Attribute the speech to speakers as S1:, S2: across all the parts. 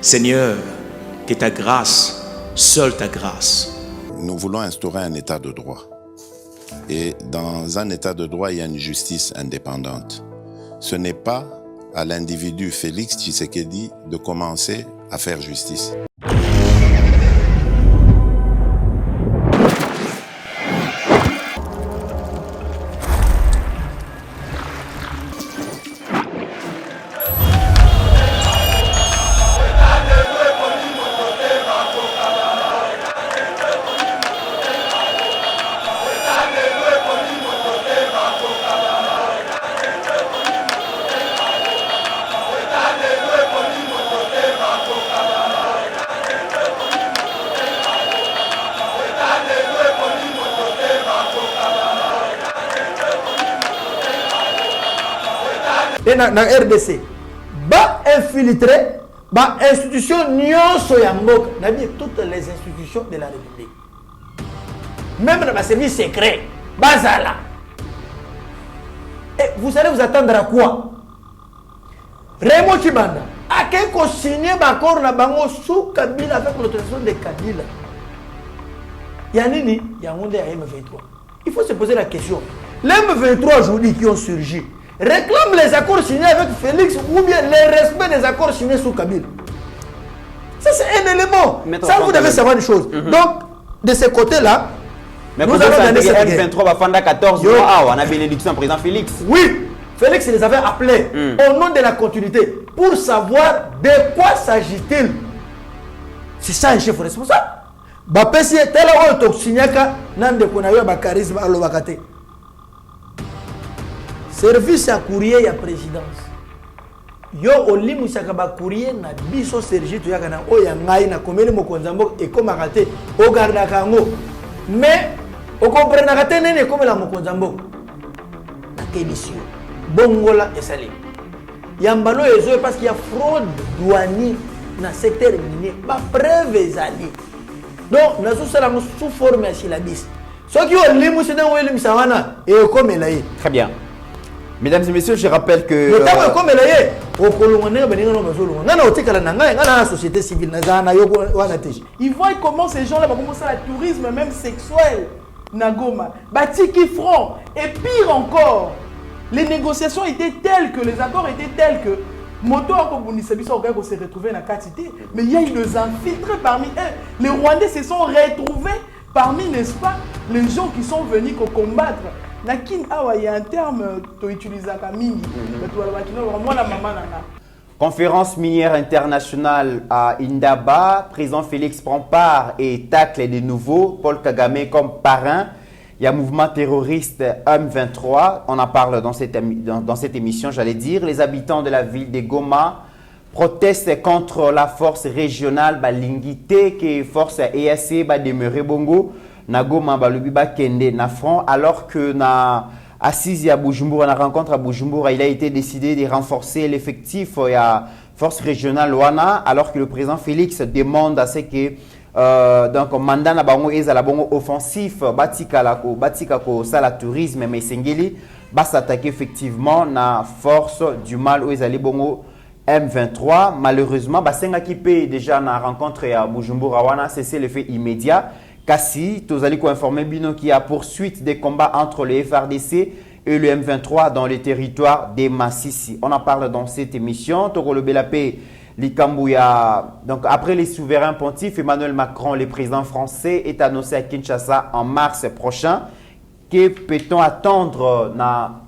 S1: Seigneur, que ta grâce, seule ta grâce.
S2: Nous voulons instaurer un état de droit. Et dans un état de droit, il y a une justice indépendante. Ce n'est pas à l'individu Félix Tshisekedi de commencer à faire justice.
S3: Et dans RDC, ba infiltré, ba institution nyonso ya mboka, na bien toutes les institutions de la République. Même dans ma service secret, bazala. Et vous allez vous attendre à quoi? Raymond Tchibanda a qu'à signer l'accord na bango sous Kabila avec l'autorisation de Kabila. Yanini, il y a un monde à M23. Il faut se poser la question. Les M23 aujourd'hui qui ont surgi réclament les accords signés avec Félix ou bien le respect des accords signés sous Kabila. Ça c'est un élément. Ça vous devez savoir une chose. Donc, de ce côté-là,
S4: mais nous allons donner cette M23 va faire 14 mois. On a bénédiction président Félix.
S3: Oui, Félix les avait appelés au nom de la continuité pour savoir de quoi s'agit-il. C'est ça un chef responsable. Bapesi tel autre signaka nande konayo ba charisme alo bakate. Service à courrier à présidence. Yo olimu sakaba courrier na biso Sergi to yakana oya ngai na komeli mokonzambo e koma raté o garda kango. Mais o comprendre raté nene comme la mokonzambo. Na kedisio. Bongola et salim. Yambalo ezo parce qu'il y a fraude douanière dans le secteur minier. Ba preuve ezali. Donc nous sommes sous forme de syllabus. Ceux qui ont limu c'est dans olimu sawana et comme elaye.
S4: Très bien. Mesdames et messieurs, je rappelle que...
S5: Ils voient comment ces gens-là vont commencer à tourisme, même sexuel. Nagoma. Batiki front. Et pire encore, les négociations étaient telles que, les accords étaient tels que, Moto s'est retrouvé dans la quantité, mais il y a eu des infiltrés parmi eux. Les Rwandais se sont retrouvés parmi, n'est-ce pas, les gens qui sont venus combattre. Nakin awa il y a un terme to utiliser mingi.
S4: Conférence minière internationale à Indaba, président Félix prend part et tacle de nouveau Paul Kagame comme parrain. Il y a un mouvement terroriste M23, on en parle dans cette émission, j'allais dire. Les habitants de la ville de Goma protestent contre la force régionale Balingité qui est force EAC demeurer Bongo. Na Goma balubi ba kende na front alors que na assise à Bujumbura, na rencontre à Bujumbura, il a été décidé de renforcer l'effectif ya force régionale Wana alors que le président Félix demande à ce que donc mandat na bango ezala bongo offensif batika ko sala tourisme mais sengeli ba s'attaquer effectivement na force du mal où ezali bongo M23. Malheureusement ba senga ki pe déjà na rencontre à Bujumbura Wana c'est le fait immédiat. Kassi, Tozali ko informé Bino qui a poursuite des combats entre le FRDC et le M23 dans le territoire des Massissi. On en parle dans cette émission. Toro le Belapé, Likambouya. Donc après les souverains pontifs, Emmanuel Macron, le président français, est annoncé à Kinshasa en mars prochain. Que peut-on attendre na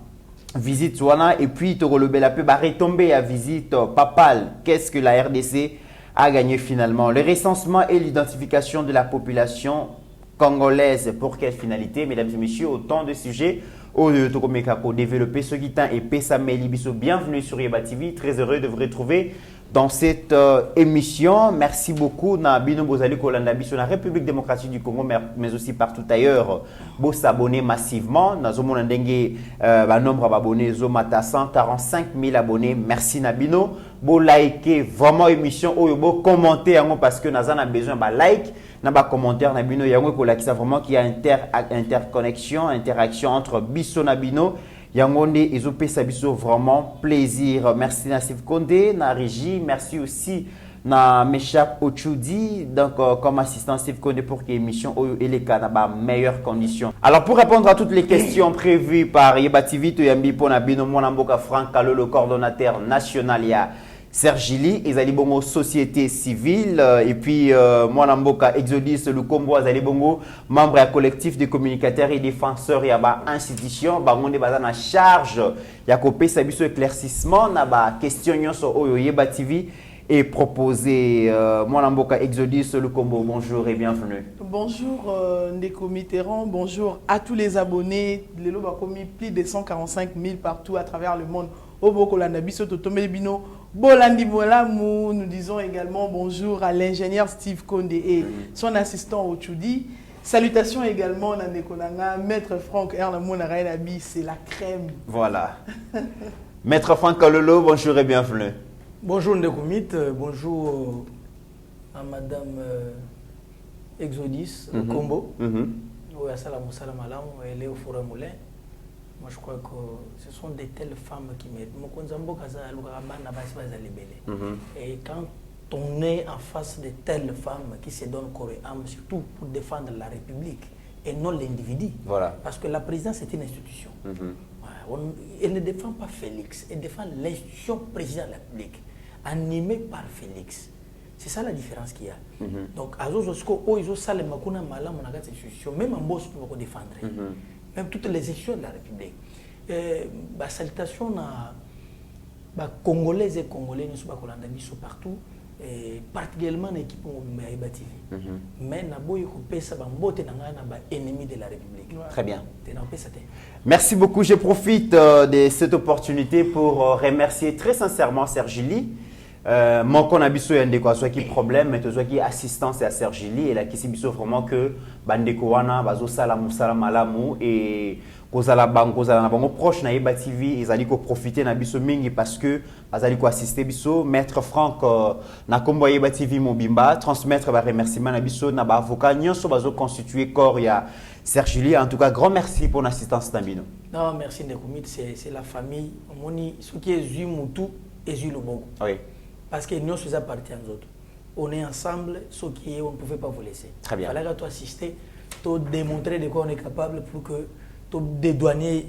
S4: visite Wana et puis Toro le Belapé va retomber à visite papale. Qu'est-ce que la RDC a gagné finalement? Le recensement et l'identification de la population congolaise. Pour quelle finalité? Mesdames et messieurs, autant de sujets au Tokomekako développer ce guitin et Pessameli Bisso. Bienvenue sur Yeba TV. Très heureux de vous retrouver dans cette émission. Merci beaucoup na Bino Bozali Kolanda Bisso, la République démocratique du Congo, mais aussi partout ailleurs. Vous s'abonner massivement. Nous avons un nombre d'abonnés, 145 000 abonnés. Merci Nabino. Vous likez vraiment l'émission ou vous commentez parce que nous avons besoin de like. Nous avons commentaire Nabino. Il y a vraiment qu'il y a interconnexion, interaction entre Bisso Nabino. Yangonde et Zopé Sabiso, vraiment plaisir. Merci Nassif Kondé, na régie. Merci aussi na Meshap Ochudi, donc comme assistant Steve Kone pour que l'émission et les cas dans meilleures conditions. Alors pour répondre à toutes les questions prévues par Yeba TV, Toyambi Ponabino Mwanamboka Franck Kalo, le coordonnateur national, il y a Sergili, Ezali Bongo Société Civile, et puis Mwanamboka Exodus Lukombo, Ezali Bongo, membre du collectif de communicateurs et défenseurs, il y a institution, Bangonde Bazana charge, il y a copé Sabiso éclaircissement, il y a question sur Yeba TV. Et proposer Mwanamboka Exodus Lukombo, bonjour et bienvenue.
S5: Bonjour Ndeko Mitterrand, bonjour à tous les abonnés. Les lots ont commis plus de 145 000 partout à travers le monde. Obokolanda biso totomeli bino bolandi bolamu. Nous disons également bonjour à l'ingénieur Steve Konde et son assistant Ochudi. Salutations également à Ndeko Nanga, Maître Franck Erlamona Rainabi, c'est la crème.
S4: Voilà. Maître Franck Kalolo, bonjour et bienvenue.
S3: Bonjour Ndekoumit, bonjour à Madame Exodus Combo. Oui, salam alam, elle est au Forum Moulin. Moi je crois que ce sont de telles femmes qui m'aident. Et quand on est en face de telles femmes qui se donnent corps et âme, surtout pour défendre la République et non l'individu.
S4: Voilà.
S3: Parce que la présidence est une institution. Elle ne défend pas Félix, elle défend l'institution président de la République, animée par Félix. C'est ça la différence qu'il y a. Donc, à Zozosko, ils ont salé Makuna Malam, on a cette institution, même en boss pour défendre. Même toutes les institutions de la République. Salutations à Congolais et Congolais, nous sommes partout, et particulièrement l'équipe de Yeba TV. Mais nous avons des ennemis de la République.
S4: Très bien. Merci beaucoup. Je profite de cette opportunité pour remercier très sincèrement Sergili. Mon conabiso yande quoi soit qui problème mais soit qui assistance à Sergili et là qui sibiso vraiment que bandeko wana bazo sala musala malamu et kozala na bango proche na Yeba TV ils allaient ko profiter na biso mingi parce que bazali ko assister biso Maître Franck na kombo Yeba TV mobimba transmettre ba remerciement na biso na ba avocat nyonso bazo constituer corps ya Sergili. En tout cas grand merci pour l'assistance Tambino.
S3: Non merci Ndekoumit, c'est la famille moni ce qui est Zumutu et Zulobongo. Oui. Parce que nous sommes appartis à nous autres. On est ensemble, ce qui est, on ne pouvait pas vous laisser.
S4: Très bien.
S3: Il fallait que tu assister, tu démontrer de quoi on est capable pour que tu dédouanier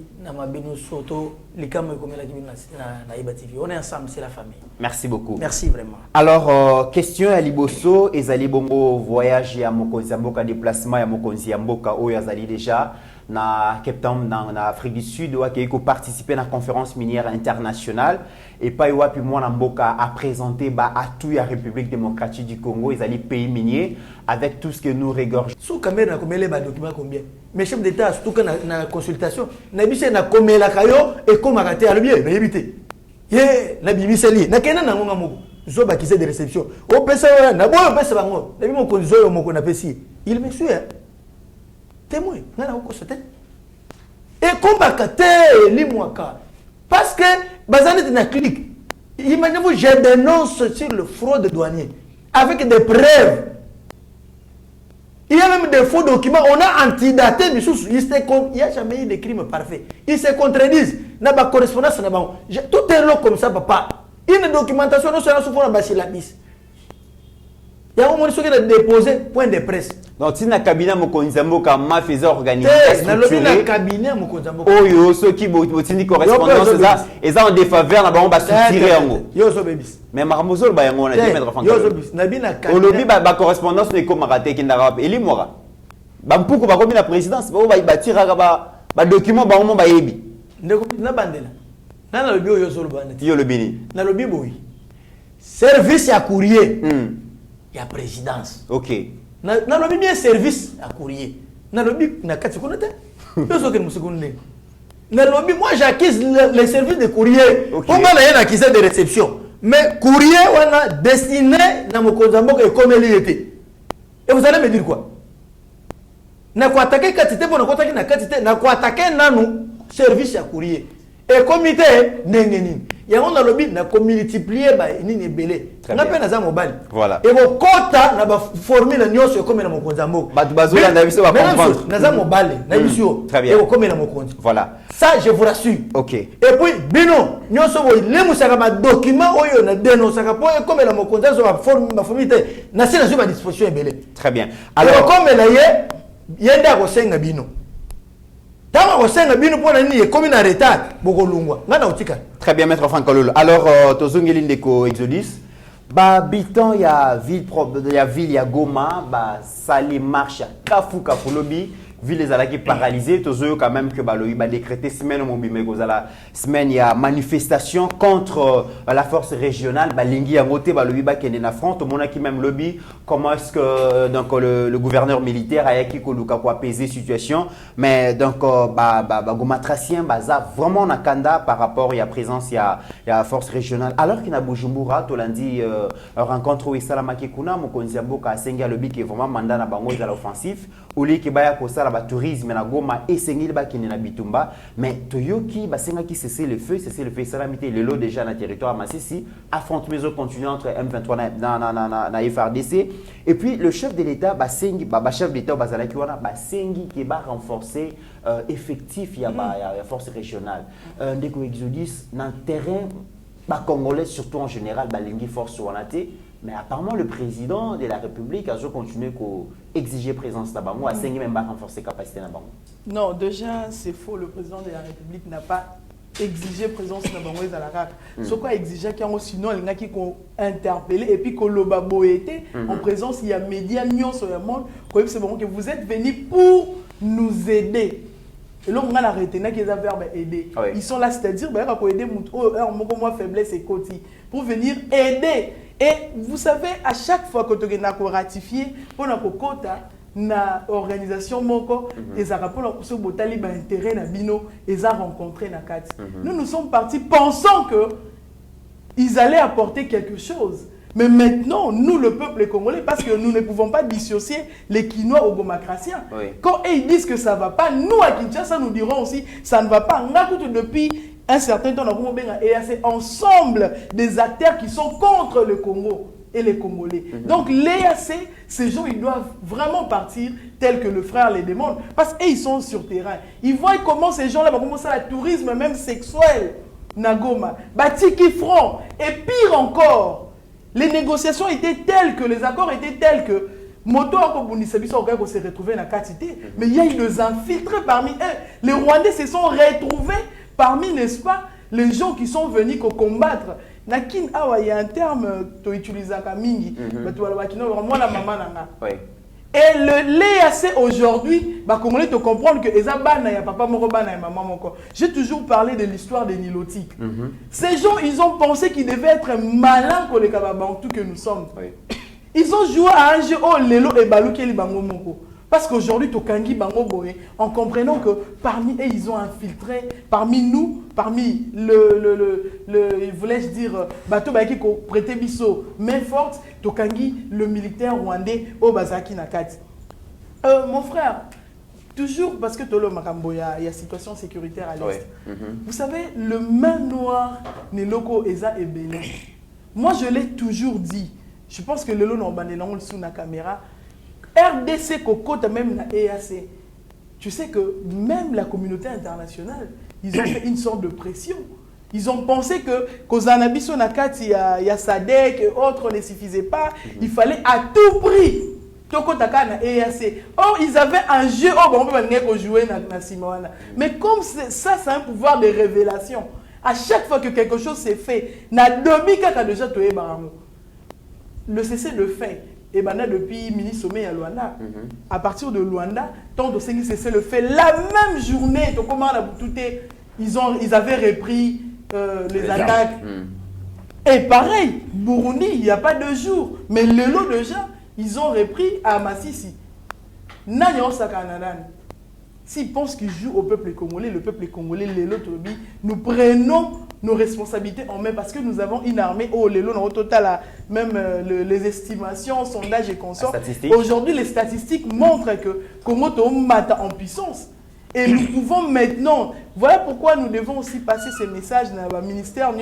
S3: les caméras comme la Yeba TV. On est ensemble, c'est la famille.
S4: Merci beaucoup.
S3: Merci vraiment.
S4: Alors, question à Liboso, Ezali Bongo voyage à Mokonzi Amboka, déplacement à Mokonzi Amboka, où Ezali déjà na Cape Town, dans l'Afrique du Sud, où il a participé à la conférence minière internationale. Et pas puis moi Namboka a présenté à toute la République démocratique du Congo, ils allaient pays minier avec tout ce que nous régorge.
S3: Sous caméra na combien les documents combien? Mais chef d'État surtout que na consultation, na bise na combien la kayo et comme raté à le bien, mais éviter. Ye na bimiseli, na kena na ngonga moko. Zo ba kise de réception. O pesa na boyo pesa bango. Na bimo konzo yo moko na pesi. Il me suit. Témoin, na ko sote. Et comme bakate limwaka. Parce que Bazane na clique. Imaginez-vous, je dénonce sur le fraude douanier avec des preuves. Il y a même des faux documents. On a antidaté, mais il n'y a jamais eu de crime parfait. Ils se contredisent. Il n'y a pas de correspondance. Tout est là comme ça, papa. Une documentation, nous sommes souvent dans la bise. Il y a un moment qui a déposé point de presse.
S4: Donc, si le cabinet Mokonzi Amboka m'a fait organiser
S3: le cabinet Mokonzi Amboka.
S4: Oh yo, ceux qui ont une correspondance, ils ont des faveurs, là-bas, on va se tirer en haut.
S3: Yo, so bébis.
S4: Mais Marmouzol, bah, on a dit, mettre en
S3: yo, so bébis. Nabina cabinet.
S4: Au lobby, bah, correspondance, n'est comme raté, qui n'a pas. Et lui, moi. Bah, pour qu'on la présidence, bah, il va tirer, bah, document, bah, on va yebi.
S3: Na bandela. Na lobby, yo, so le bandela.
S4: Yo, le bini.
S3: Na lobby, boy. Service à courrier. Il y a présidence.
S4: Ok.
S3: Na lobby bien service à courrier. Na lobby na kati konate. Yo so ken musukunde. Na lobby moi j'acquise les services de courrier. Pour moi na yana acquise de réception. Mais courrier on a destiné na Mokonzi Amboka et comme il était. Et vous allez me dire quoi? Na ko attaquer katité pour na ko attaquer na katité na ko attaquer nanu service à courrier. et comité nengeni ya on a lobby na ko multiplier ba nini belé na pe na za mobile
S4: voilà
S3: et ko kota na ba formule nyoso comme na mokonzi moko
S4: ba bazola na biso ba comprendre
S3: na za mobile na biso et ko comme na mokonzi
S4: voilà
S3: ça je vous rassure
S4: OK
S3: et puis bino nyoso bo lemusaka ba document oyo na dénonçaka po e comme na mokonzi zo ba formule na sina zo ba disposition belé
S4: très bien
S3: alors comme la yenda ko senga bino.
S4: Très bien, Maître Francololo. Alors, Tozungeli Ndeko Exodus, habitant il y a ville, il y a Goma, Sali marche, Kafu Lobby, ville les alaki paralysée, Tozo quand même que Baloï va décréter semaine au Mobimé Gozala, semaine il y a manifestation contre la force régionale, Balingi Angote, Baloï Bakene front, tout le monde qui même lobby, comment est-ce que donc le gouverneur militaire a yaki koluka pour apaiser situation, mais donc Goma Tracien, Baza vraiment nakanda par rapport à la présence il y a force régionale, alors qu'il y a Bujumbura, Tolandi rencontre où Salamaki Kuna, Mokonziambo Kasenga lobby qui est vraiment mandat na bango à l'offensif, ou li qui baya ko sala ba tourisme na Goma et sengil ba kine na Bitumba, mais Toyoki basenga qui cesser le feu salamité le lot déjà na territoire Massissi, affrontement continue entre M23 na FRDC, et puis le chef de l'État basengi chef d'État bazala ki wana basengi qui ba renforcer effectif ya force régionale ndeko Exodus na terrain ba congolais surtout en général balingi force wanaté. Mais apparemment, le président de la République a continué à exiger présence là-bas, à même pas renforcer capacité là-bas.
S5: Non, déjà, c'est faux. Le président de la République n'a pas exigé présence là-bas à la RAC. Ce qu'on a exigé, sinon, il y a qui ont interpellé et puis qu'on l'a boété en présence, il y a médias sur le monde. C'est bon que vous êtes venus pour nous aider. Et là, on a arrêté, qu'ils avaient aider.
S4: Oui.
S5: Ils sont là, c'est-à-dire, pour aider mon faiblesse et côté, pour venir aider. Et vous savez, à chaque fois que tu as ratifié, pour la organisation moko, les rapports pour ce botali ba intérêt na bino, ils ont rencontré na kati. Nous sommes partis pensant que ils allaient apporter quelque chose. Mais maintenant, nous, le peuple congolais, parce que nous ne pouvons pas dissocier les Kinois aux Gomacraciens. Oui. Quand ils disent que ça ne va pas, nous, à Kinshasa, nous dirons aussi ça ne va pas. Depuis un certain temps, nous avons ensemble des acteurs qui sont contre le Congo et les Congolais. Donc, l'EAC, ces gens, ils doivent vraiment partir tel que le frère les demande. Parce qu'ils sont sur terrain. Ils voient comment ces gens-là vont commencer le tourisme, même sexuel, Nagoma. Batiki front. Et pire encore, les négociations étaient telles que, les accords étaient tels que, Moto s'est retrouvé dans la quantité, mais il y a eu des infiltrés parmi eux. Les Rwandais se sont retrouvés parmi, n'est-ce pas, les gens qui sont venus combattre. Il y a un terme que tu utilises à Kamingi, et l'EAC aujourd'hui, Congolais te comprendre que papa maman. J'ai toujours parlé de l'histoire des Nilotiques. Ces gens, ils ont pensé qu'ils devaient être malins que les Kababantou que nous sommes. Oui. Ils ont joué à un jeu Lelo et Balou Keli Bango Moko. Parce qu'aujourd'hui, Tokangi Bango Boé, en comprenant que parmi eux, ils ont infiltré, parmi nous, parmi voulais-je dire, Bato Baiki ko prêté biso, main forte, Tokangi, le militaire rwandais, au Bazaki Nakati. Mon frère, toujours parce que Tolo Makambo, il y a situation sécuritaire à l'Est. Oui. Vous savez, le main noir, Neloko Eza et Bénin. Moi, je l'ai toujours dit. Je pense que le lot n'a sous la caméra. RDC Kokota même la EAC. Tu sais que même la communauté internationale, ils ont fait une sorte de pression. Ils ont pensé que Kozanabiso Nakati, il y a SADC et autres ne suffisaient pas. Il fallait à tout prix Tokotaka na EAC. Or, ils avaient un jeu, on peut jouer na Simona. Mais comme ça, c'est un pouvoir de révélation. À chaque fois que quelque chose s'est fait, na domi kaka déjà toé baramo. Le cessez-le-fait. Et maintenant, depuis Mini Sommet à Luanda, à partir de Luanda, tant de cessez-le-fait, la même journée, ils avaient repris les attaques. Et pareil, Burundi, il n'y a pas 2 jours. Mais le lot de gens, ils ont repris à Massissi. S'ils pensent qu'ils jouent au peuple congolais, le peuple congolais, les lots, nous prenons nos responsabilités en main parce que nous avons une armée, les lots, au total, même les estimations, sondages et consorts. Aujourd'hui, les statistiques montrent que Congo Mata en puissance. Et nous pouvons maintenant, voilà pourquoi nous devons aussi passer ces messages dans le ministère,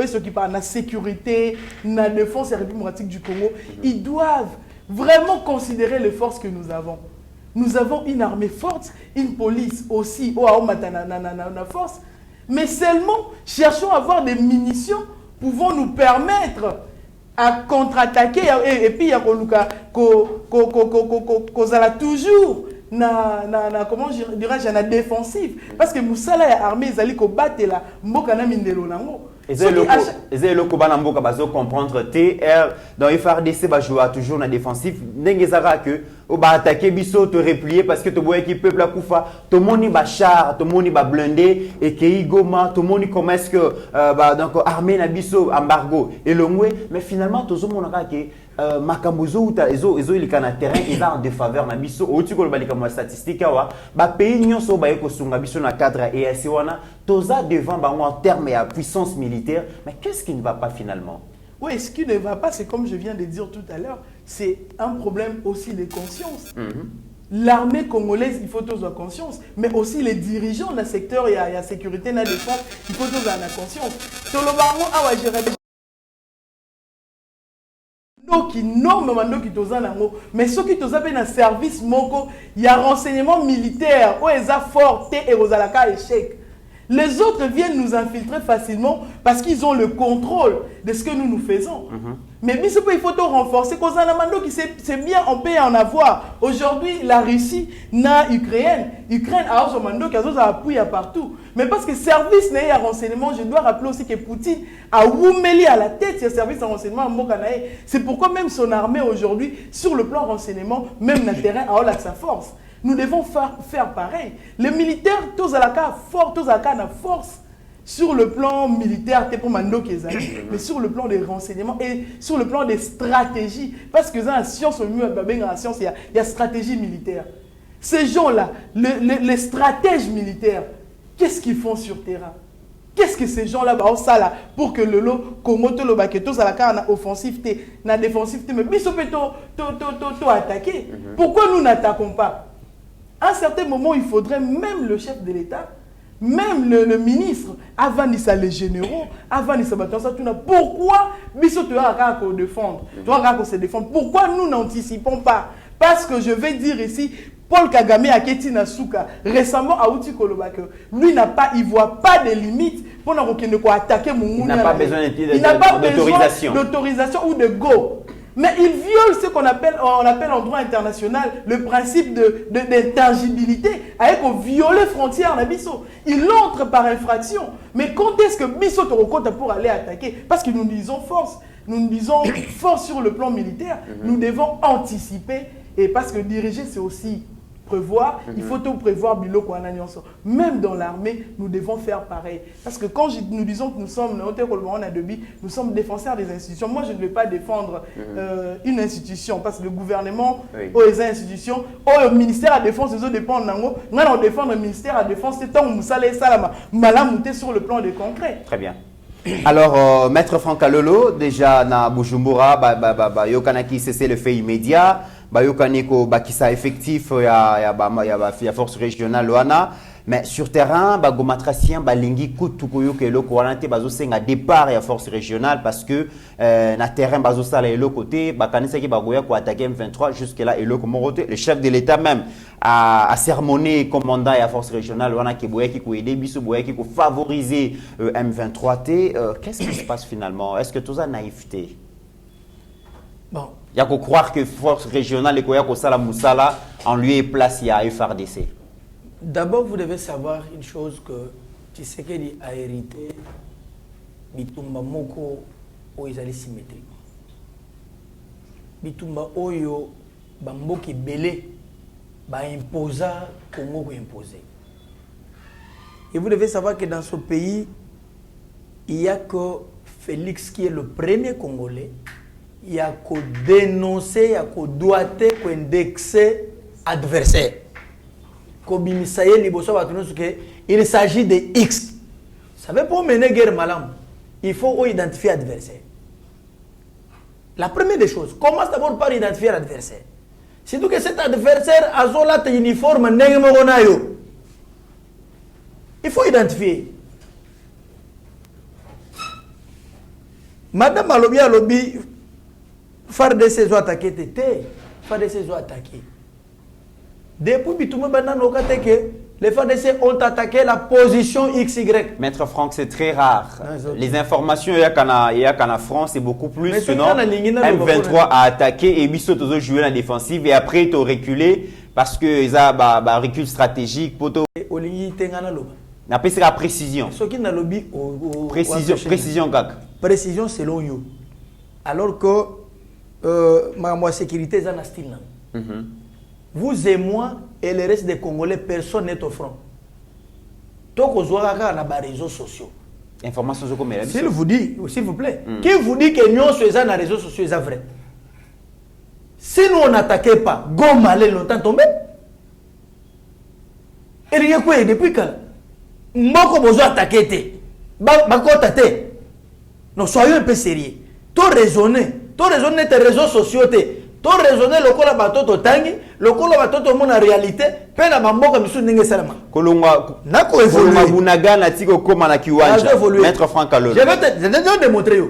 S5: ceux qui parlent de la sécurité, de la défense et la République démocratique du Congo, ils doivent vraiment considérer les forces que nous avons. Nous avons une armée forte, une police aussi, force, mais seulement cherchons à avoir des munitions pouvant nous permettre à contre-attaquer et puis il y a toujours comment dirais-je na défensif parce que musala ya armée ezali ko batela mboka na mindelo nango
S4: ezali loko bana mboka bazo comprendre TR dans FRDC ba jouer toujours na défensif ndenge zaka que o ba attaquer biso te replier parce que to boye ki peuple a kufa to moni ba char to moni ba blindé et que Goma to moni comment est-ce que donc armée na biso embargo et longwe mais finalement tozo monaka que makambuzo uta ezo ilikana terrain eza en défaveur na biso oti ko balika mo statistique awa ba pays nyonso ba eko sunga biso na cadre EAC wana toza devant bango en termes de puissance militaire mais qu'est-ce qui ne va pas finalement?
S5: Oui, ce qui ne va pas, c'est comme je viens de dire tout à l'heure, c'est un problème aussi de conscience. L'armée congolaise, il faut tous avoir conscience, mais aussi les dirigeants dans le secteur, il y a sécurité, il y a défense, il faut tous avoir conscience. Mais ceux qui ont un service, il y a renseignement militaire, où ils ont fort et aux alaka échec. Les autres viennent nous infiltrer facilement parce qu'ils ont le contrôle de ce que nous faisons. Mais il faut tout renforcer. C'est bien, on peut en avoir. Aujourd'hui, la Russie n'a Ukraine. Ukraine a un mando qui a appuyé partout. Mais parce que service n'est à renseignement, je dois rappeler aussi que Poutine a Woumeli à la tête ce service de renseignement à Mokanae. C'est pourquoi même son armée aujourd'hui, sur le plan renseignement, même le terrain, a sa force. Nous devons faire pareil. Les militaires, tous à la force sur le plan militaire, mais sur le plan des renseignements et sur le plan des stratégies. Parce que dans la science, il y a stratégie militaire. Ces gens-là, les stratèges militaires, qu'est-ce qu'ils font sur terrain? Qu'est-ce que ces gens-là ont ça là pour que le lot, comme tous à la carte, offensivité, na défensivité, mais ils sont attaquer. Pourquoi nous n'attaquons pas? À un certain moment, il faudrait même le chef de l'État, même le ministre, avant les généraux, avant les pourquoi Bisso tu as défendre, se défendre. Pourquoi nous n'anticipons pas? Parce que je vais dire ici, Paul Kagame a Ketina Souka récemment à Outi Kolobake, lui il voit pas de limites pour attaquer mon.
S4: Il n'a pas besoin
S5: d'autorisation ou de go. Mais il viole ce qu'on appelle en droit international le principe d'intangibilité, avec violer frontières na biso. Il entre par infraction. Mais quand est-ce que biso te recompte pour aller attaquer? Parce que nous disons force. Nous disons force sur le plan militaire. Nous devons anticiper. Et parce que diriger, c'est aussi prévoir. Il faut tout prévoir. Même dans l'armée, nous devons faire pareil. Parce que quand nous disons que nous sommes défenseurs des institutions, moi je ne vais pas défendre une institution. Parce que le gouvernement, les institutions, le ministère de la Défense, les autres dépendent d'ango. Nous on défend le ministère de la Défense, c'est tant que nous malamouté sur le plan de concret.
S4: Très bien. Alors, Maître Franck Alolo, déjà na Bujumbura, yokanaki cessez le fait immédiat. Bayokaneko bakisa effectif ya force régionale loana mais sur terrain bagomatracien balingi kutukoyo ke loko wana te bazosenga départ ya force régionale parce que na terrain bazosala elo côté bakanisa ki bagoya ko attaquer M23 jusque là elo ko morote le chef de l'état même a sermonné commandant ya force régionale wana ki boya ki ko aider biso boya ki ko favoriser M23 t qu'est-ce qui se passe finalement? Est-ce que tout ça naïveté?
S5: Bon.
S4: Il y a qu'à croire que force régionale et que Sala Moussala en lieu et place il y a FRDC.
S3: D'abord, vous devez savoir une chose que Tshisekedi a hérité Bitumba Moko Oizali symétrique. Bitumba Oyo Bamboki Belé ba imposa Congo ko imposer. Et vous devez savoir que dans ce pays, il n'y a que Félix qui est le premier Congolais. Il y a qu'à dénoncer, il y a qu'à doiter, qu'à indexer adversaire. Il s'agit de X. Ça veut pas mener guerre malam. Il faut identifier l'adversaire. La première des choses, commence d'abord par identifier l'adversaire. Surtout que cet adversaire a un uniforme. Il faut identifier. Madame Alobi, FARDC ont attaqué Tété. FARDC ont attaqué. Depuis Bitoumé Banano que les FARDC ont attaqué la position XY.
S4: Maître Franck, c'est très rare. Les informations, il y a qu'en France, c'est beaucoup plus.
S3: Mais
S4: Sinon, M23 a attaqué et Bissot a joué la défensive et après, ils ont reculé parce qu'ils ont un recul stratégique. Après, c'est la précision. Précision, Gak.
S3: Précision selon you. Alors que ma sécurité est en style. Vous et moi et le reste des Congolais, personne n'est au front. Donc, on voit là les réseaux sociaux.
S4: Information comme elle.
S3: S'il vous plaît, qui vous dit que nous sommes dans les réseaux sociaux, c'est vrai. Si nous on n'attaquait pas, Goma allait longtemps tomber. Et il y a quoi depuis quand? Moko bozo attaqué. Non, soyons un peu sérieux. Tout raisonner tes réseaux sociaux. To raisonner le kola batoto tangi, le kola batoto mon en réalité, pe na bamboka misu ndenge salama.
S4: Kolonga
S3: nako évoluer.
S4: Kolonga bunaga na tiko koma na kiwanja. Maître Franck Alolo.
S3: Je vais te démontrer.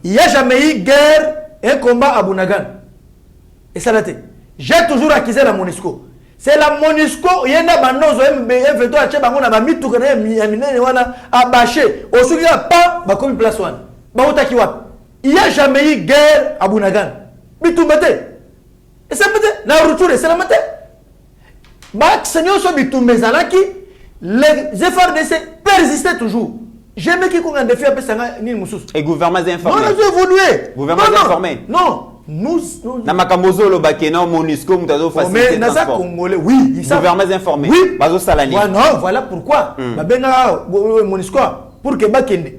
S3: Il n'y a jamais eu guerre, un combat à Bunagan. Et ça l'a été. J'ai toujours accusé la MONUSCO. C'est la MONUSCO, il y a un banozo, M23, à Tchebango, na bamitu kone minene wana abaché. Au soulier pas, ba comme place wana. Ba utaki wat. Il n'y a jamais eu guerre à Bunagan. Bitumbete. Et ça peut être, la retour, c'est la matin. Bak, Seigneur, soit bitumbezalaki, les FARDC persistaient toujours. J'aime qui qu'on a défi à Pessanga, ni Moussous.
S4: Et gouvernement informé.
S3: Non, nous avons évolué.
S4: Gouvernement informé.
S3: Non, nous.
S4: Namakambozo, le Bakena, MONUSCO, Moutado, facilité
S3: de transport.
S4: Congolais,
S3: oui, ils savent.
S4: Gouvernement informé.
S3: Oui.
S4: Bazo Salani.
S3: Ouais, non, voilà pourquoi. Babenga, MONUSCO, pour que Bakende.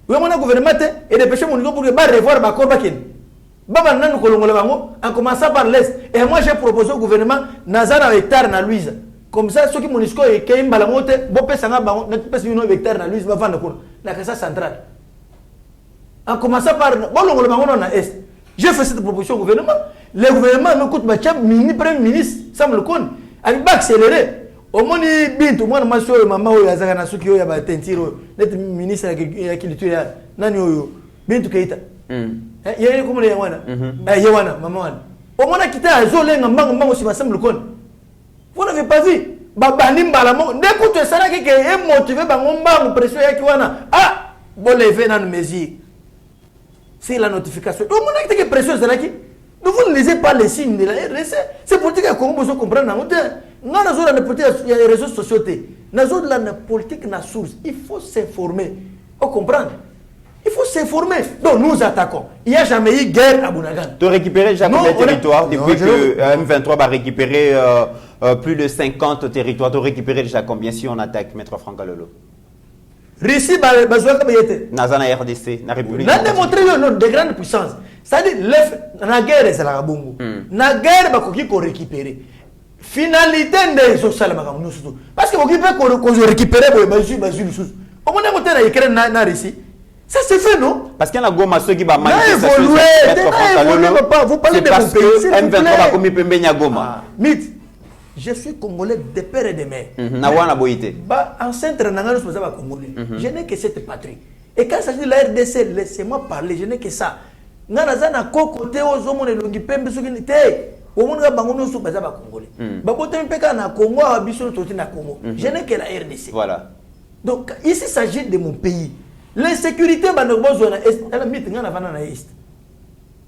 S3: Oui, mon gouvernement et dépêcher MONUSCO pour que Ba revoir Bakor Bakende. Baba nanu kolongole bango en commençant par l'Est. Et moi j'ai proposé au gouvernement Nazara hectare na Louise. Comme ça ceux qui MONUSCO et Keim Balamote bopé sanga bango na pèse une hectare na Louise va vendre pour la Casa centrale. En commençant par bolongole bango na Est. J'ai fait cette proposition au gouvernement. Le gouvernement me coûte ma mini premier ministre Sam le Kon. Il va accélérer. Au moins bintu moi na so mama o yazaka na suki o ya ba tentiro net ministre ya culture nani oyo bintu Keita. Il y a comme les Yawana. Yawana, maman. Au moins, quitté à Zolenga, Mango, si ma semble le con. Vous n'avez pas vu. Babanim Balamo, n'écoute ça qui est motivé par mon banc, pression Yakiwana. Ah, bon, les vénans mesures. C'est la notification. Au moins, qui est pression Zalaki. Vous ne lisez pas les signes de la RDC. C'est politique à Congo, vous comprenez. Nous avons la politique, il y a les réseaux sociaux. Nous avons la politique, la source. Il faut s'informer. Vous comprenez? Il faut s'informer. Donc nous attaquons. Il n'y a jamais eu guerre à Bunagan.
S4: Tu as récupéré déjà combien de territoires depuis que M23 va récupérer plus de 50 territoires? Tu as récupéré déjà combien si on attaque, Maître Franck Alolo?
S3: Russie,
S4: Nazana RDC, la République.
S3: On a démontré de grandes puissances. C'est-à-dire, la guerre, c'est la Bongo. La guerre, c'est qu'on récupère. Finalité de ce salamagam. Parce que vous récupérer, vous récupérer. Au moins, on a écrit dans Russie. Ça se fait, non?
S4: Parce qu'il y a un goma ceux qui va manifester.
S3: Vous parlez de
S4: parce que M23 va commis Pembenya Goma.
S3: Mythe. Je suis congolais de père et de mère.
S4: Nawana Boïté.
S3: En centre, congolais. Je n'ai que cette patrie. Et quand il s'agit de la RDC, laissez-moi parler. Je n'ai que ça. Nanazana côté aux hommes de longi pembe sokinité. Au monde bangono sous bazaba congolais. Babote mpeka na Congo abiso toti na Congo. Je n'ai que la RDC.
S4: Voilà.
S3: Donc ici il s'agit de mon pays. L'insécurité bandobozo na est, la mythe ngana vana na est.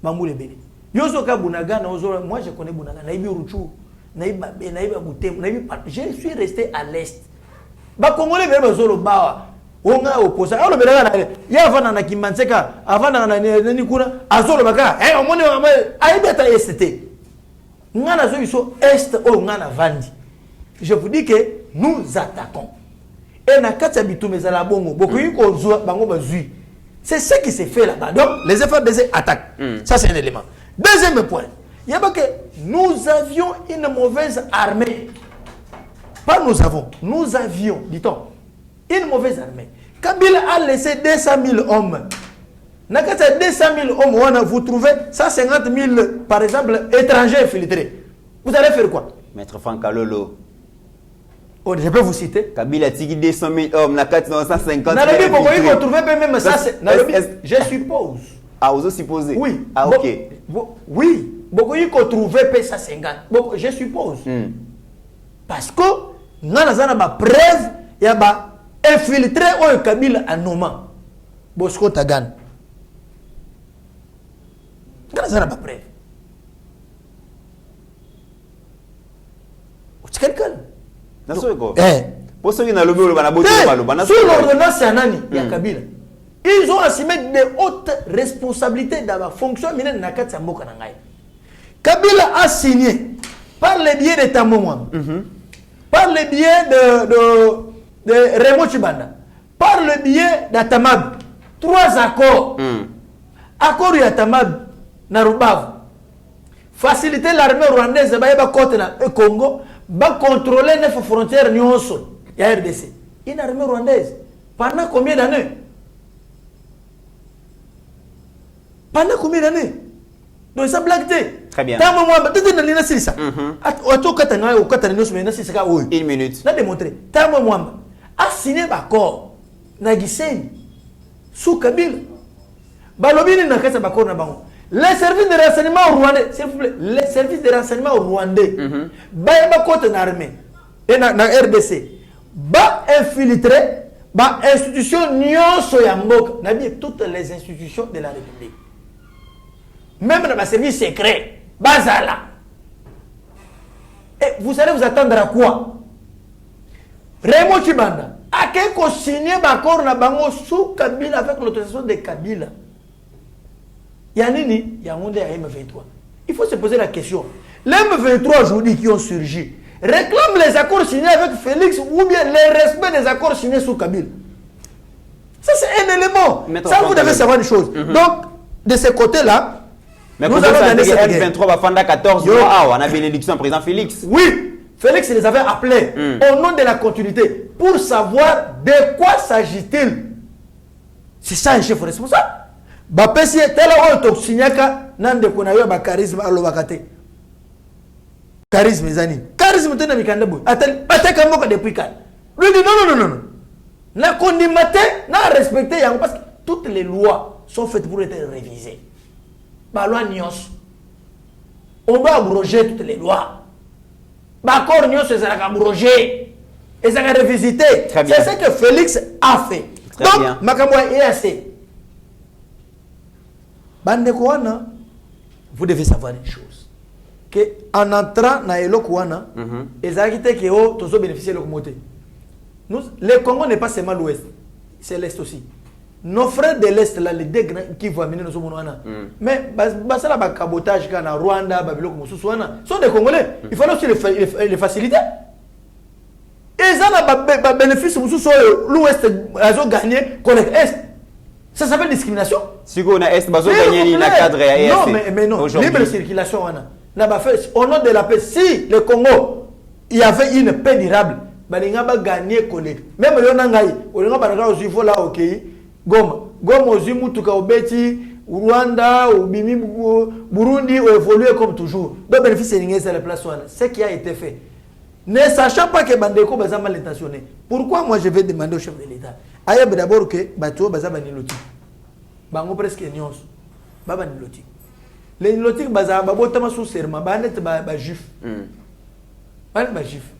S3: Mamule bele. Yozo ka Bunaga na ozo, moi je connais Bunaga, na ibi Ruchu, na ibi Butem, na ibi je suis resté à l'est. Ba congolais bele bazolo bawa. Onga oposa. Alo bele na ya vana na Kimanseka, avana na ni kuna azolo baka. Omone aibeta est. Ngana zo iso est o ngana vandi. Je vous dis que nous attaquons. Et na kati bitumeza la bongo bokoyi ko zwa bango bazui. C'est ce qui s'est fait là-bas. Donc les efforts des attaques. Ça c'est un élément. Deuxième point. Il y a que nous avions une mauvaise armée. Pas nous avions, dit-on, une mauvaise armée. Kabila a laissé 200 000 hommes. Na kati 200 000 hommes, vous trouvez 150 000 par exemple étrangers infiltrés. Vous allez faire quoi?
S4: Maître Franck Alolo.
S3: Oh, je peux vous citer.
S4: Kabila tiki 200 000 hommes, na 450 000.
S3: Nalobi, vous pouvez retrouver même ça. Je suppose.
S4: Ah, vous aussi supposez?
S3: Oui.
S4: Ah, ok.
S3: Oui. Vous pouvez retrouver 150. Bon, je suppose. Parce que, nous avons ma preuve, il y a infiltré au Kabila en nommant Bosco Tagan. Nous avons ma preuve. C'est quelqu'un. Sur l'ordonnance Anani, il y a Kabila. Ils ont assumé de hautes responsabilités dans la fonction ministre Nakati Mboka Nangai. Kabila a signé par le biais de Tamouam, par le biais de Remo Chibanda, par le biais d'Atamab, 3 accords. Accord Yatamab, Narubav. Faciliter l'armée rwandaise de côté au Congo, va contrôler 9 frontières nyonso ya RDC. Une armée rwandaise pendant combien d'années? Pendant combien d'années? Donc ça blague.
S4: Très bien. Une minute.
S3: N'a démontré. Tamo Mwamba a signé l'accord na Gisenyi sous Kabila. Balobini na kasa bakor na bango. Les services de renseignement rwandais, s'il vous plaît, les services de renseignement rwandais, ba côté na armée et na RDC, ba infiltrer, ba institution nyonso ya mboka, na bien toutes les institutions de la République. Même dans les services secrets, bazala. Et vous allez vous attendre à quoi? Remo Chibanda a quelqu'un signé l'accord na bango sous Kabila avec l'autorisation de Kabila. Yanini, il y a un monde à M23. Il faut se poser la question. Les M23 aujourd'hui qui ont surgi réclament les accords signés avec Félix ou bien le respect des accords signés sous Kabila. Ça c'est un élément. Ça vous devez savoir des choses. Donc, de ce côté-là,
S4: mais nous allons donner cette M23 va faire 14 mois. On a bénédiction président Félix.
S3: Oui, Félix les avait appelés au nom de la continuité pour savoir de quoi s'agit-il. C'est ça un chef responsable. Bapesi tela oto signaka nande kuna yo ba charisme alobakate. Charisme zani. Charisme tena mikanda boy. Ataka mboka depuis quand? Lui dit non. Na kondimate, na respecter yango parce que toutes les lois sont faites pour être révisées. Ba loi nyos. On doit abroger toutes les lois. Ba corps nyos ça va abroger. Et ça va revisiter. C'est ce que Félix a fait.
S4: Très
S3: donc
S4: bien.
S3: makambo est assez. Bandekouana, vous devez savoir une chose. Que en entrant dans Elokouana, les architectes qui ont tous bénéficié de l'automotive. Le Congo n'est pas seulement l'Ouest, c'est l'Est aussi. Nos frères de l'Est, là, les deux grands qui vont amener nos hommes, mais c'est là le cabotage quand à Rwanda, Babylone, sont des Congolais. Il faut aussi les faciliter. Et ça, le bénéfice, l'Ouest a gagné contre l'Est. Ça s'appelle discrimination.
S4: Si on a Est, bazo gagné na cadre et
S3: non, mais non. Libre circulation, on a fait au nom de la paix. Si le Congo, il y avait une paix durable, balinga ba gagné collègue. Même le nangai, on a pas aussi faut là ok. Goma aussi mutuka obeti Rwanda ou Bimi Burundi ont évolué comme toujours. Donc bénéfice c'est la place ce qui a été fait. Ne sachant pas que Bandeko est mal intentionné. Pourquoi moi je vais demander au chef de l'État? Aïe d'abord que Bato Baza Baniloti. Bango presque nyons. Baba Niloti. Les Nilotiques Baza Babotama sous serment. Banet Bajif.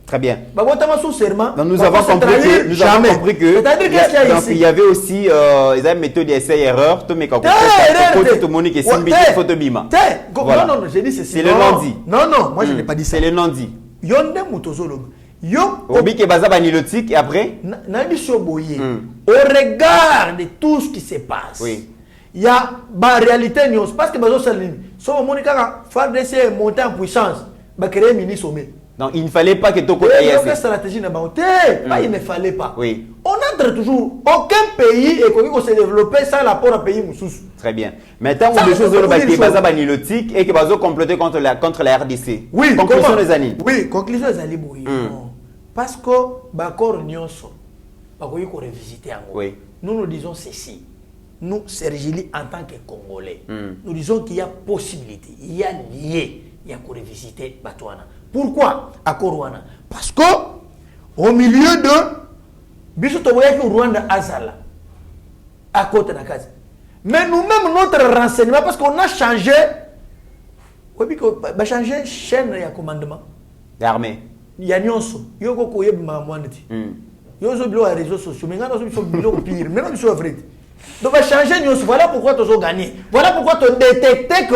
S4: Très bien.
S3: Babotama sous serment.
S4: Donc nous avons compris que.
S3: C'est-à-dire qu'est-ce qu'il y a ici?
S4: Il y avait aussi ils avaient méthode d'essai-erreur. Tout le monde qui est simbi photobima.
S3: Non, j'ai dit ceci.
S4: C'est le non-dit.
S3: Non, moi je n'ai pas dit ça.
S4: C'est le non-dit.
S3: Yonde Mutozologo. Yo,
S4: Obi Baza Banilotique et après
S3: au regard de tout ce qui se passe,
S4: oui.
S3: Il y a la réalité parce que Bazo Salini, son Monica FARDC monter en puissance, va créer un mini sommet.
S4: Donc il ne fallait pas que Toko
S3: Quelle stratégie n'a pas il ne fallait pas.
S4: Oui.
S3: On entre toujours. Aucun pays est se développer sans l'apport à pays Moussous.
S4: Très bien. Maintenant, on a des choses qui sont banilotiques et qui vont comploter contre la RDC.
S3: Oui.
S4: Conclusion des années.
S3: Oui, conclusion des années. Oui. Parce que Bakor Nyonso, Bakoyi ko revisiter en
S4: oui.
S3: Nous disons ceci. Nous, Sergili, en tant que Congolais, nous disons qu'il y a possibilité, il y a lié, il y a qu'on revisiter Batouana. Pourquoi à Korwana? Parce que au milieu de biso to voyait que Rwanda azala à côté de la case. Mais nous-mêmes notre renseignement parce qu'on a changé changé chaîne de commandement
S4: l'armée.
S3: Il y a nyonso yoko ko yebma mwanditi. Yozo bilo à réseaux sociaux mais ngana so bilo pire mais non so vrai. Donc va changer nyonso voilà pourquoi tu as gagné. Voilà pourquoi tu détecter que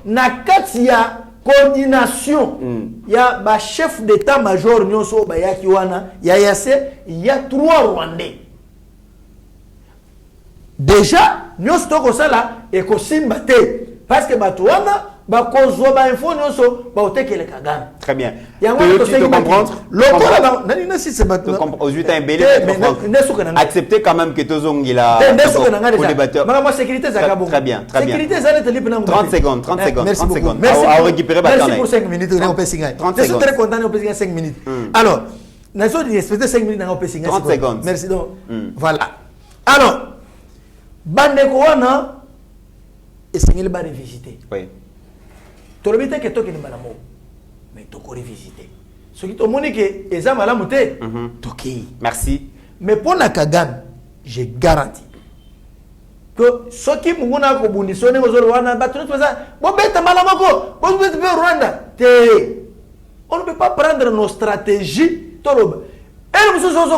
S3: na kati ya coordination il y a ba chef d'état-major nyonso ba yaki wana ya yase il y a 3 Rwandais. Déjà nyonso to ko sala et ko simbate parce que bato wana ba kozwa ba info nyonso ba otekele Kagame.
S4: Très bien.
S3: Tu
S4: te comprendre?
S3: Lokola nani na si c'est bato.
S4: Aux 8 ans belé accepter quand même que tozongila
S3: pour débatteur. Moi sécurité ça
S4: très bien, très bien.
S3: Sécurité ça est
S4: 30 secondes, 30 secondes, 30 secondes.
S3: Merci
S4: à récupérer
S3: merci pour 5 minutes on peut signer.
S4: 30
S3: Je suis
S4: secondes.
S3: très content on peut signer 5 minutes. Alors, nous avons respecté 5 minutes on peut signer.
S4: 30 secondes.
S3: Merci donc. Voilà. Alors, bandeko wana essayez de revisiter.
S4: Oui.
S3: Tu as que tu es malamo, mais tu as revisité. Ce qui te montre que les hommes malamu te, toki.
S4: Merci.
S3: Mais pour la Kagame, je garantis que ceux qui m'ont conditionné aux Rwanda, Rwanda, on ne peut pas prendre nos stratégies. Et nous sommes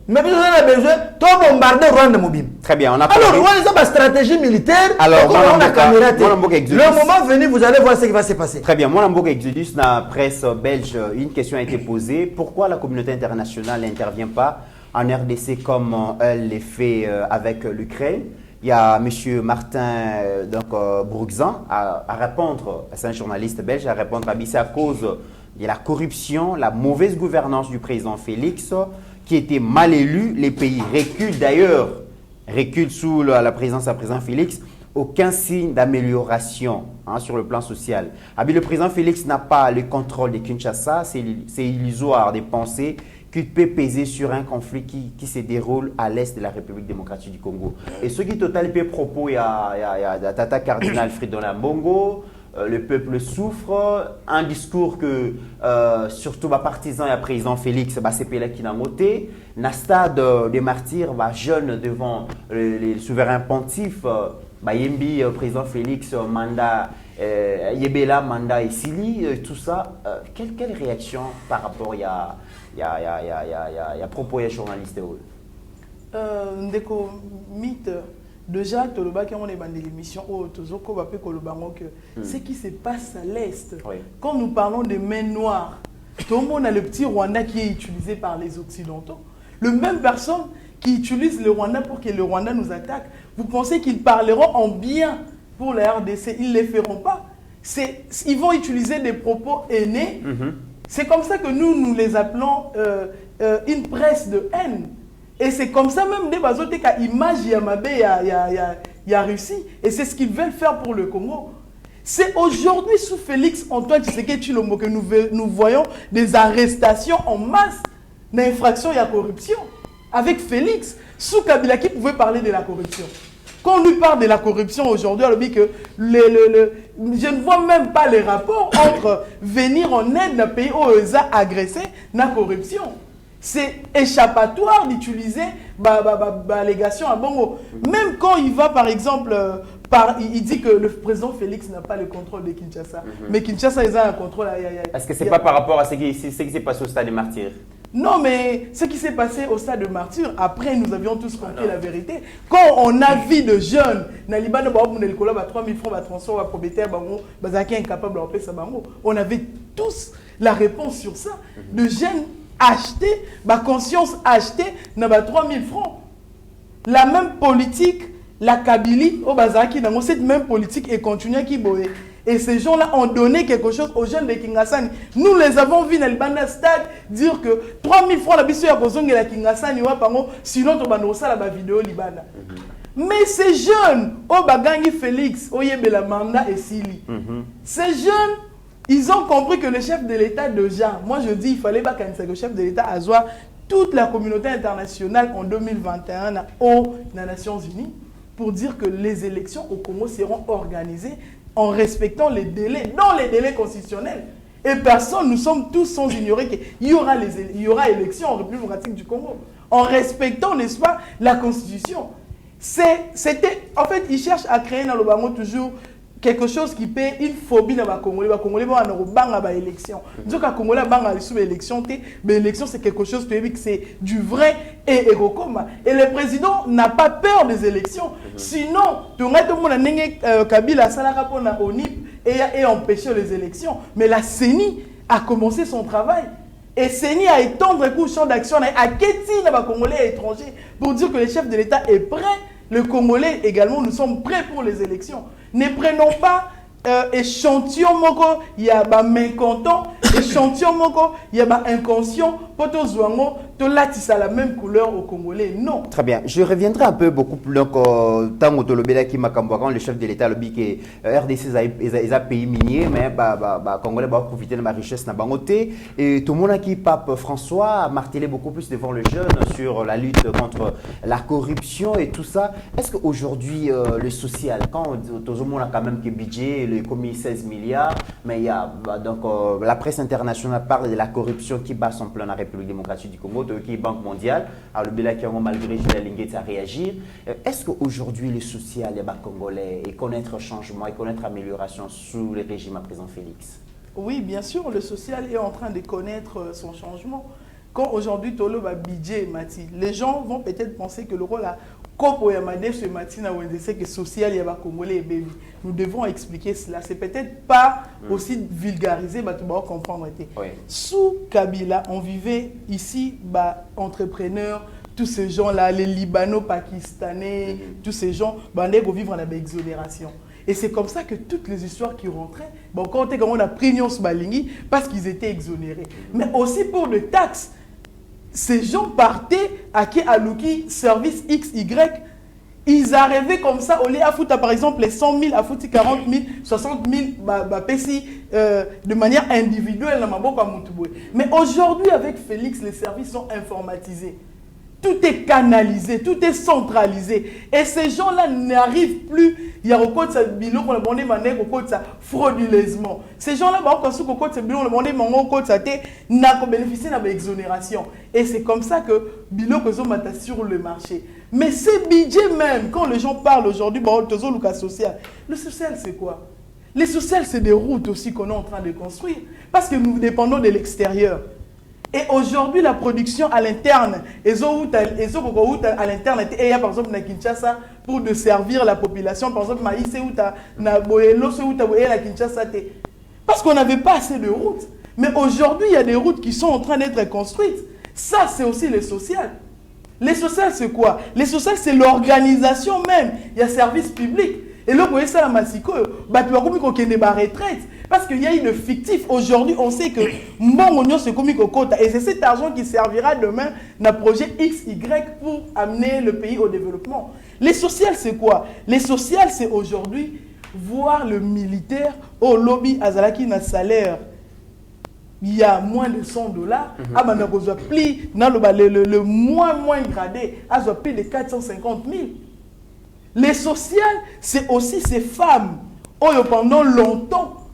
S3: mais nous avons besoin de bombarder Rwanda mobile.
S4: Très bien, on a
S3: alors, Rwanda a une stratégie militaire.
S4: Alors,
S3: on a caméra. Le moment venu, vous allez voir ce qui va se passer.
S4: Très bien, moi, Lambouk Exodus, dans la presse belge, une question a été posée. Pourquoi la communauté internationale n'intervient pas en RDC comme elle l'a fait avec l'Ukraine? Il y a M. Martin Bruxan à répondre, c'est un journaliste belge, à répondre à c'est à cause de la corruption, la mauvaise gouvernance du président Félix, qui était mal élu. Les pays reculent d'ailleurs, reculent sous la présidence du président Félix. Aucun signe d'amélioration sur le plan social. Le président Félix n'a pas le contrôle de Kinshasa, c'est illusoire de penser qu'il peut peser sur un conflit qui se déroule à l'est de la République démocratique du Congo. Et ce qui total peut propos, il y a Tata Cardinal Fridolin Mbongo, le peuple souffre, un discours que surtout les partisans et président Félix, c'est Pelé qui n'a moté, na stade des martyrs, jeunes devant les souverains pontifs, Yembi, président Félix, mandat, Yebela, mandat et Sili, tout ça. Quelle réaction par rapport à propos des journalistes?
S5: Ndeko mythe. Déjà, tu as dit l'émission, ce qui se passe à l'Est, quand nous parlons de mains noires, tout le monde a le petit Rwanda qui est utilisé par les Occidentaux. Le même personne qui utilise le Rwanda pour que le Rwanda nous attaque, vous pensez qu'ils parleront en bien pour la RDC? Ils ne le feront pas. Ils vont utiliser des propos haineux. C'est comme ça que nous les appelons une presse de haine. Et c'est comme ça même des bazotes qu'à image il y a Russie. Et c'est ce qu'ils veulent faire pour le Congo. C'est aujourd'hui sous Félix Antoine Tshisekedi Tshilombo que nous voyons des arrestations en masse d'infractions et de corruption. Avec Félix, sous Kabila qui pouvait parler de la corruption. Quand on lui parle de la corruption aujourd'hui, on dit que je ne vois même pas les rapports entre venir en aide d'un pays où ils ont agressé la corruption. C'est échappatoire d'utiliser l'allégation à Bongo. Même quand il va, par exemple, il dit que le président Félix n'a pas le contrôle de Kinshasa. Mais Kinshasa, ils ont un contrôle.
S4: Est-ce que ce n'est pas par rapport à ce qui s'est passé au stade des martyrs?
S5: Non, mais ce qui s'est passé au stade de martyrs, après, nous avions tous compris la vérité. Quand on a vu de jeunes, on avait tous la réponse sur ça. De jeunes achetés, ma conscience achetée, n'a pas 3000 francs. La même politique, la Kabylie, au Bazaki, dans cette même politique et continue qui boye. Et ces gens-là ont donné quelque chose aux jeunes de Kingasani. Nous les avons vus dans le Banda Stade dire que 3000 francs la biso ya kozonge la Kingasani wa pango sinon to bando sala ba vidéo libana. Mais ces jeunes, au Bagangi Félix, au Yebela Manda et Sili. Ces jeunes, ils ont compris que le chef de l'État déjà, moi je dis il fallait pas que le chef de l'État assoie toute la communauté internationale en 2021 aux Nations Unies pour dire que les élections au Congo seront organisées en respectant les délais, dans les délais constitutionnels. Et personne, nous sommes tous sans ignorer qu'il y aura élection en République démocratique du Congo. En respectant, n'est-ce pas, la Constitution. En fait, ils cherchent à créer dans le Bango toujours quelque chose qui paie une phobie dans les Congolais. Les Congolais vont avoir une élection. Donc, les Congolais vont élection. Mais l'élection, c'est quelque chose que c'est du vrai et Erokoma. Et le président n'a pas peur des élections. Sinon, tout le monde Kabila Salaka ONIP et empêcher les élections. Mais la CENI a commencé son travail. Et CENI a étendu le champ d'action à Kéti, les Congolais étrangers, pour dire que le chef de l'État est prêt. Le Congolais également, nous sommes prêts pour les élections. Ne prenons pas échantillon moko, il y a un mécontent, échantillon moko, il y a un inconscient, pour tous la même couleur au Congolais. Non.
S4: Très bien. Je reviendrai un peu beaucoup plus loin tant que le chef de l'État, le BIC, RDC, est un pays minier, mais les Congolais vont profiter de la richesse. Et tout le monde qui, Pape François, a martelé beaucoup plus devant le jeune sur la lutte contre la corruption et tout ça. Est-ce qu'aujourd'hui, le social, quand tout le monde a quand même que budget, le commis 16 milliards, mais il y a donc la presse internationale parle de la corruption qui bat son plein dans la République démocratique du Congo, qui est Banque mondiale, alors le Béla qui a malgré la ligne à réagir. Est-ce qu'aujourd'hui le social des Congolais et connaître changement et connaître amélioration sous le régime à présent Félix?
S5: Oui, bien sûr, le social est en train de connaître son changement. Quand aujourd'hui Tolo va budget Mati, les gens vont peut-être penser que le rôle a Kopo Yamade ce matin c'est que social y a Congolais et baby. Nous devons expliquer cela. C'est peut-être pas aussi vulgarisé, mais tu vas comprendre. Oui. Sous Kabila, on vivait ici, entrepreneurs, tous ces gens-là, les Libano-Pakistanais, tous ces gens, on vivre en exonération. Et c'est comme ça que toutes les histoires qui rentraient, quand on a pris Nyons Balingi, parce qu'ils étaient exonérés. Mais aussi pour les taxes. Ces gens partaient à Alouki, service XY, ils arrivaient comme ça, au lieu à foutre par exemple les 100 000, à foutre 40 000, 60 000, de manière individuelle. Mais aujourd'hui, avec Félix, les services sont informatisés. Tout est canalisé, tout est centralisé. Et ces gens-là n'arrivent plus. Il y a encore ça bilan pour le monde frauduleusement. Ces gens-là, n'a bénéficié de l'exonération. Et c'est comme ça que bilan que sur le marché. Mais ces budgets même, quand les gens parlent aujourd'hui, le social c'est quoi? Le social c'est des routes aussi qu'on est en train de construire. Parce que nous dépendons de l'extérieur. Et aujourd'hui, la production à l'interne, à l'interne, et il y a par exemple à Kinshasa pour de servir la population, par exemple, Maïs, parce qu'on n'avait pas assez de routes. Mais aujourd'hui, il y a des routes qui sont en train d'être construites. Ça, c'est aussi le social. Le social, c'est quoi? Le social, c'est l'organisation même. Il y a service public. Et là, vous voyez ça, la Massiko, retraite. Parce qu'il y a une fictif. Aujourd'hui, on sait que Mbongonyo se commis au quota. Et c'est cet argent qui servira demain dans le projet XY pour amener le pays au développement. Les sociales, c'est quoi? Les sociales, c'est aujourd'hui voir le militaire au lobby Azalaki na salaire. Il y a moins de $100. Le moins gradé, a plus de 450 000. Les sociales, c'est aussi ces femmes qui pendant longtemps,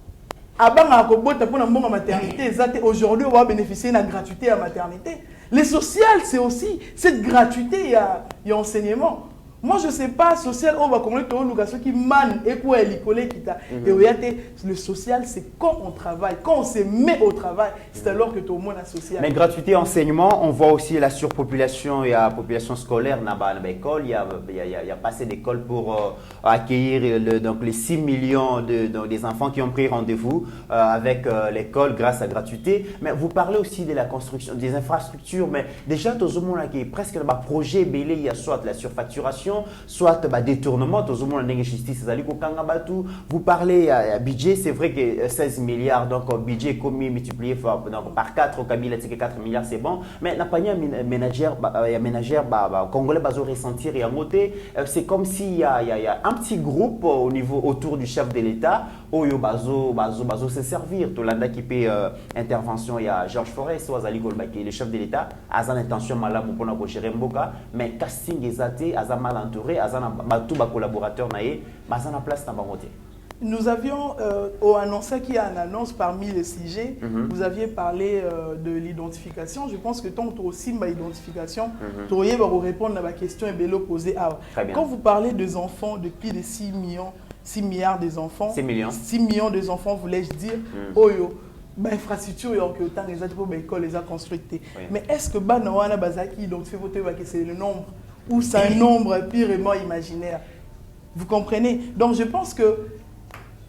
S5: aujourd'hui, on va bénéficier de la gratuité à maternité. Les sociales, c'est aussi cette gratuité et enseignement. Moi, je ne sais pas, social, on va connaître ceux qui mènent et quoi le social, c'est quand on travaille, quand on se met au travail, c'est alors que tout le monde a social.
S4: Mais gratuité, enseignement, on voit aussi la surpopulation et la population scolaire dans l'école. Il y a pas assez d'écoles pour accueillir donc les 6 millions des enfants qui ont pris rendez-vous avec l'école grâce à la gratuité. Mais vous parlez aussi de la construction, des infrastructures, mais déjà, tout le monde a presque un projet belé, il y a soit la surfacturation, soit détournement, tout le monde a justice. Vous parlez budget, c'est vrai que 16 milliards, donc budget commis multiplié par 4, au Kabila, 4 milliards, c'est bon. Mais n'a pas un ménagère congolais va ressentir et à monter. C'est comme s'il y a un petit groupe au niveau autour du chef de l'État, où il bazo se servir. Tout l'anda qui paie intervention, il y a Georges Forest, le chef de l'État, a une intention malade pour gérer Mboka, mais casting est athée, a mal entouré, a tous les collaborateurs, a place dans le
S5: Nous avions annoncé qu'il y a une annonce parmi les sujets. Vous aviez parlé de l'identification. Je pense que tant que aussi ma identification, tu aurais répondre à ma question et bien posée. Quand vous parlez des enfants, de plus de 6 milliards des enfants, 6 millions des enfants, voulais-je dire, Oyo, infrastructure, il y a autant les autres pour l'école, les a construites. Mais est-ce que Banawana Bazaki identifie que c'est le nombre ou c'est un nombre purement imaginaire? Vous comprenez? Donc je pense que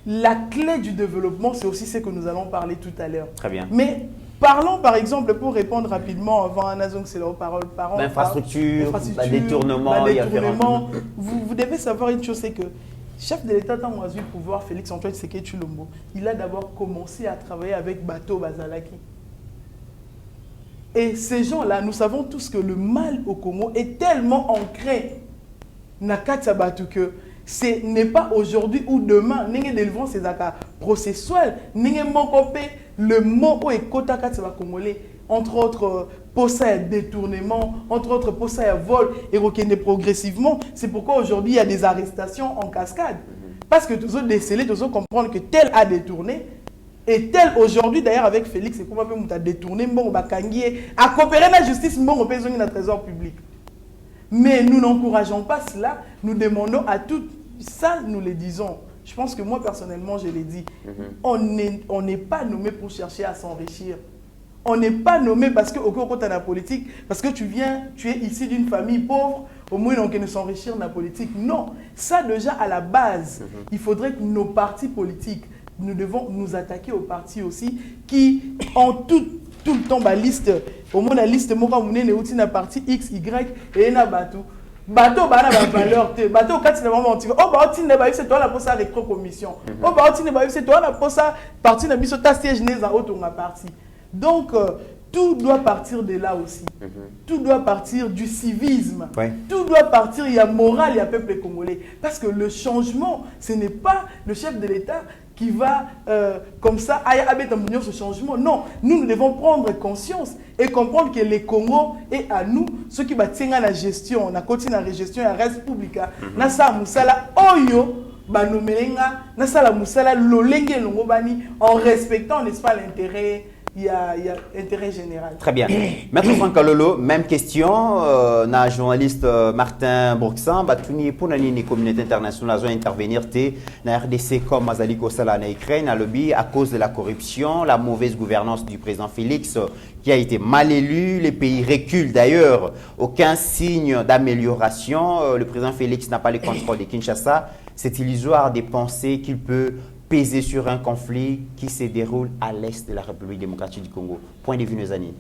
S5: la clé du développement, c'est aussi ce que nous allons parler tout à l'heure.
S4: Très bien.
S5: Mais parlons par exemple, pour répondre rapidement, avant Anazong, c'est leur parole.
S4: L'infrastructure, le détournement.
S5: Vous devez savoir une chose, c'est que chef de l'État, tant le pouvoir, Félix-Antoine Tshisekedi Tshilombo, il a d'abord commencé à travailler avec Bato Bazalaki. Et ces gens-là, nous savons tous que le mal au Congo est tellement ancré dans Katsabatu que ce n'est pas aujourd'hui ou demain, nous avons délivré ces accords processuels, nous avons le mot où est Kota Katsaba Congolais, entre autres, pour ça, détournement, entre autres, pour ça, vol, et reconnaît progressivement. C'est pourquoi aujourd'hui, il y a des arrestations en cascade. Parce que tous autres décelés, tous autres comprendre que tel a détourné, et tel aujourd'hui, d'ailleurs, avec Félix, c'est comment on a détourné, on a à coopérer la justice, on a besoin d'un trésor public. Mais nous n'encourageons pas cela, nous demandons à tout ça, nous le disons. Je pense que moi, personnellement, je l'ai dit, on n'est pas nommé pour chercher à s'enrichir. On n'est pas nommé parce que, au cours de la politique, parce que tu es issu d'une famille pauvre, au moins on ne s'enrichir dans la politique. Non, ça déjà à la base, il faudrait que nos partis politiques, nous devons nous attaquer aux partis aussi qui ont tout le temps la liste, au moins la liste, moi quand vous avez une partie X, Y et un bateau. Bateau, bah, na valeur, bateau, quand tu n'as pas menti, oh, bah, tu n'as pas eu, c'est toi la poste à rétro-commission. Oh, bah, tu n'as pas eu, c'est toi la poste à partie de la ta siège n'est à autre partie. Donc, tout doit partir de là aussi. Tout doit partir du civisme. Tout doit partir, il y a morale, il y a peuple congolais. Parce que le changement, ce n'est pas le chef de l'État qui va comme ça, ce changement. Non, nous devons prendre conscience et comprendre que le Congo est à nous, ceux qui battent la gestion, on a continué la gestion, la res publica, na sa musala oyo, banomelenga, na sa la musala lolenge longobani, en respectant, n'est-ce pas, l'intérêt. Il y a intérêt général.
S4: Très bien. Maître Franck Kalolo, même question. Na journaliste Martin Bourgsan, pour la communauté internationale, doit intervenir na RDC comme Azali Kosala na Ukraine, à lobby à cause de la corruption, la mauvaise gouvernance du président Félix qui a été mal élu. Les pays reculent d'ailleurs. Aucun signe d'amélioration. Le président Félix n'a pas le contrôle de Kinshasa. C'est illusoire de penser qu'il peut peser sur un conflit qui se déroule à l'est de la République démocratique du Congo. Point de vue, Nozani.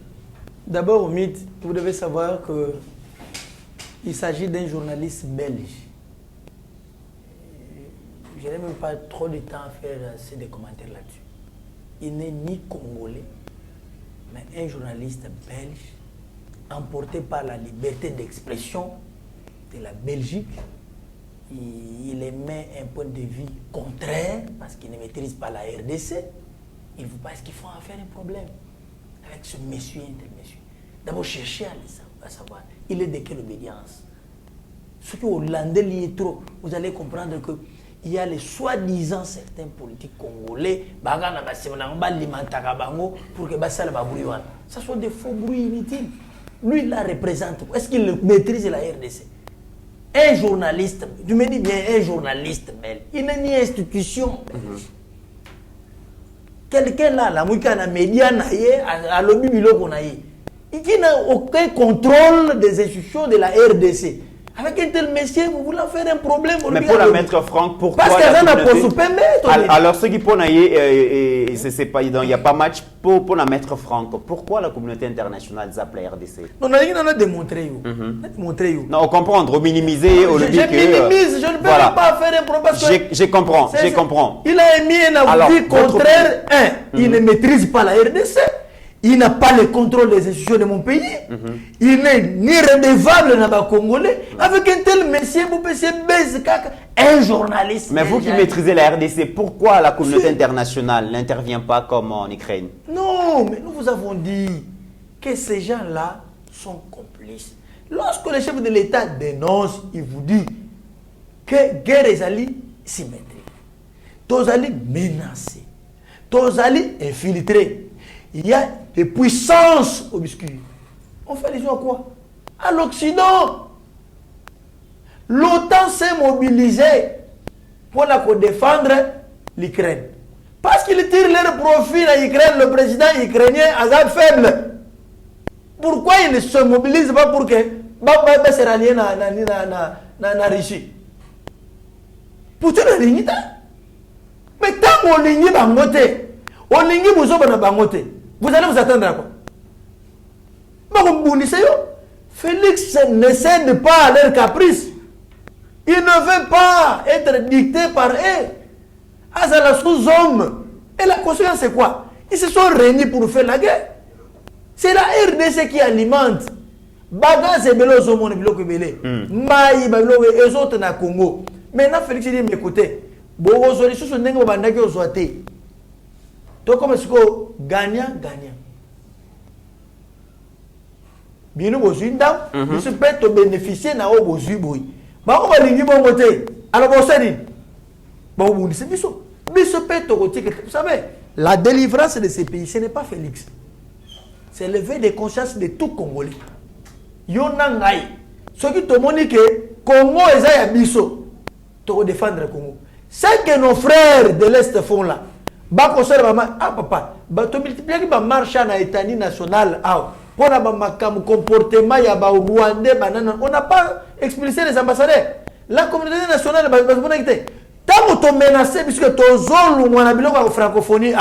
S3: D'abord, au mythe, vous devez savoir qu'il s'agit d'un journaliste belge. Je n'ai même pas trop de temps à faire des commentaires là-dessus. Il n'est ni congolais, mais un journaliste belge, emporté par la liberté d'expression de la Belgique. Il émet un point de vue contraire parce qu'il ne maîtrise pas la RDC. Il vous pense qu'il faut en faire un problème avec ce monsieur et tel monsieur. D'abord, cherchez à savoir, il est de quelle obédience. Ce qui est hollandais lié trop, vous allez comprendre qu'il y a les soi-disant certains politiques congolais pour que ça soit des faux bruits inutiles. Lui, il la représente. Est-ce qu'il maîtrise la RDC? Un journaliste, tu me dis bien un journaliste, mais il n'est ni institution. Quelqu'un là, la mouika na média à l'objet qu'on a il n'a aucun contrôle des institutions de la RDC. Avec un tel monsieur, vous voulez faire un problème.
S4: Mais pour la mettre Franck, pourquoi
S3: parce qu'elle n'a pas se permettre.
S4: Alors, ceux qui pour c'est pas, il n'y a pas match pour la mettre Franck. Pourquoi la communauté internationale zappe la RDC?
S3: On a démontré.
S4: Non, au comprendre, au minimiser, au levier que.
S3: Je minimise, je ne peux pas faire un problème.
S4: Je comprends.
S3: Il a émis un avis contraire. Il ne maîtrise pas la RDC. Il n'a pas le contrôle des institutions de mon pays. Il n'est ni redevable dans le Congolais. Avec un tel monsieur, vous pouvez un journaliste.
S4: Mais vous qui maîtrisez la RDC, pourquoi la communauté internationale n'intervient pas comme en Ukraine?
S3: Non, mais nous vous avons dit que ces gens-là sont complices. Lorsque le chef de l'État dénonce, il vous dit que guerre et ali symétrique. tozali menacés, tozali infiltrés. Il y a des puissances obscures. On fait allusion à quoi? À l'Occident. L'OTAN s'est mobilisée pour défendre l'Ukraine. Parce qu'ils tirent leur profit à l'Ukraine, le président ukrainien est faible. Pourquoi ils ne se mobilisent pas pour que se rallier na Russie? Pour tout le monde. Mais tant qu'on ligne bangote, on ligne vous allez vous attendre à quoi? Félix ne cède pas à leur caprice. Il ne veut pas être dicté par eux. Azala sous-homme. Et la conséquence c'est quoi? Ils se sont réunis pour faire la guerre. C'est la RDC qui alimente. Bagas et Belo sont mon bloc belé. Maï, Bablo et eux autres na Congo. Maintenant, Félix dit, mais écoutez, bon, les choses sont n'engagent pas n'engagent aux autres. Donc, comme est-ce que gagnant? Bien nous, vous êtes là, vous pouvez bénéficier de vos yeux. Bah, on va l'ingénier bon côté. Alors, vous savez, bon, vous dites, vous savez, la délivrance de ces pays, ce n'est pas Félix. C'est lever des consciences de tout Congolais. Yonangai. Ce qui te montre que Congo est à Bisso. Pour défendre le Congo. C'est que nos frères de l'Est font là. Ah papa, tu multiplies par marche à l'étanie nationale. Pour un comportement, il y a un Rwandais, on n'a pas expulsé les ambassadeurs. La communauté nationale va se connecter. Tant que tu menacé, puisque tu as francophonie,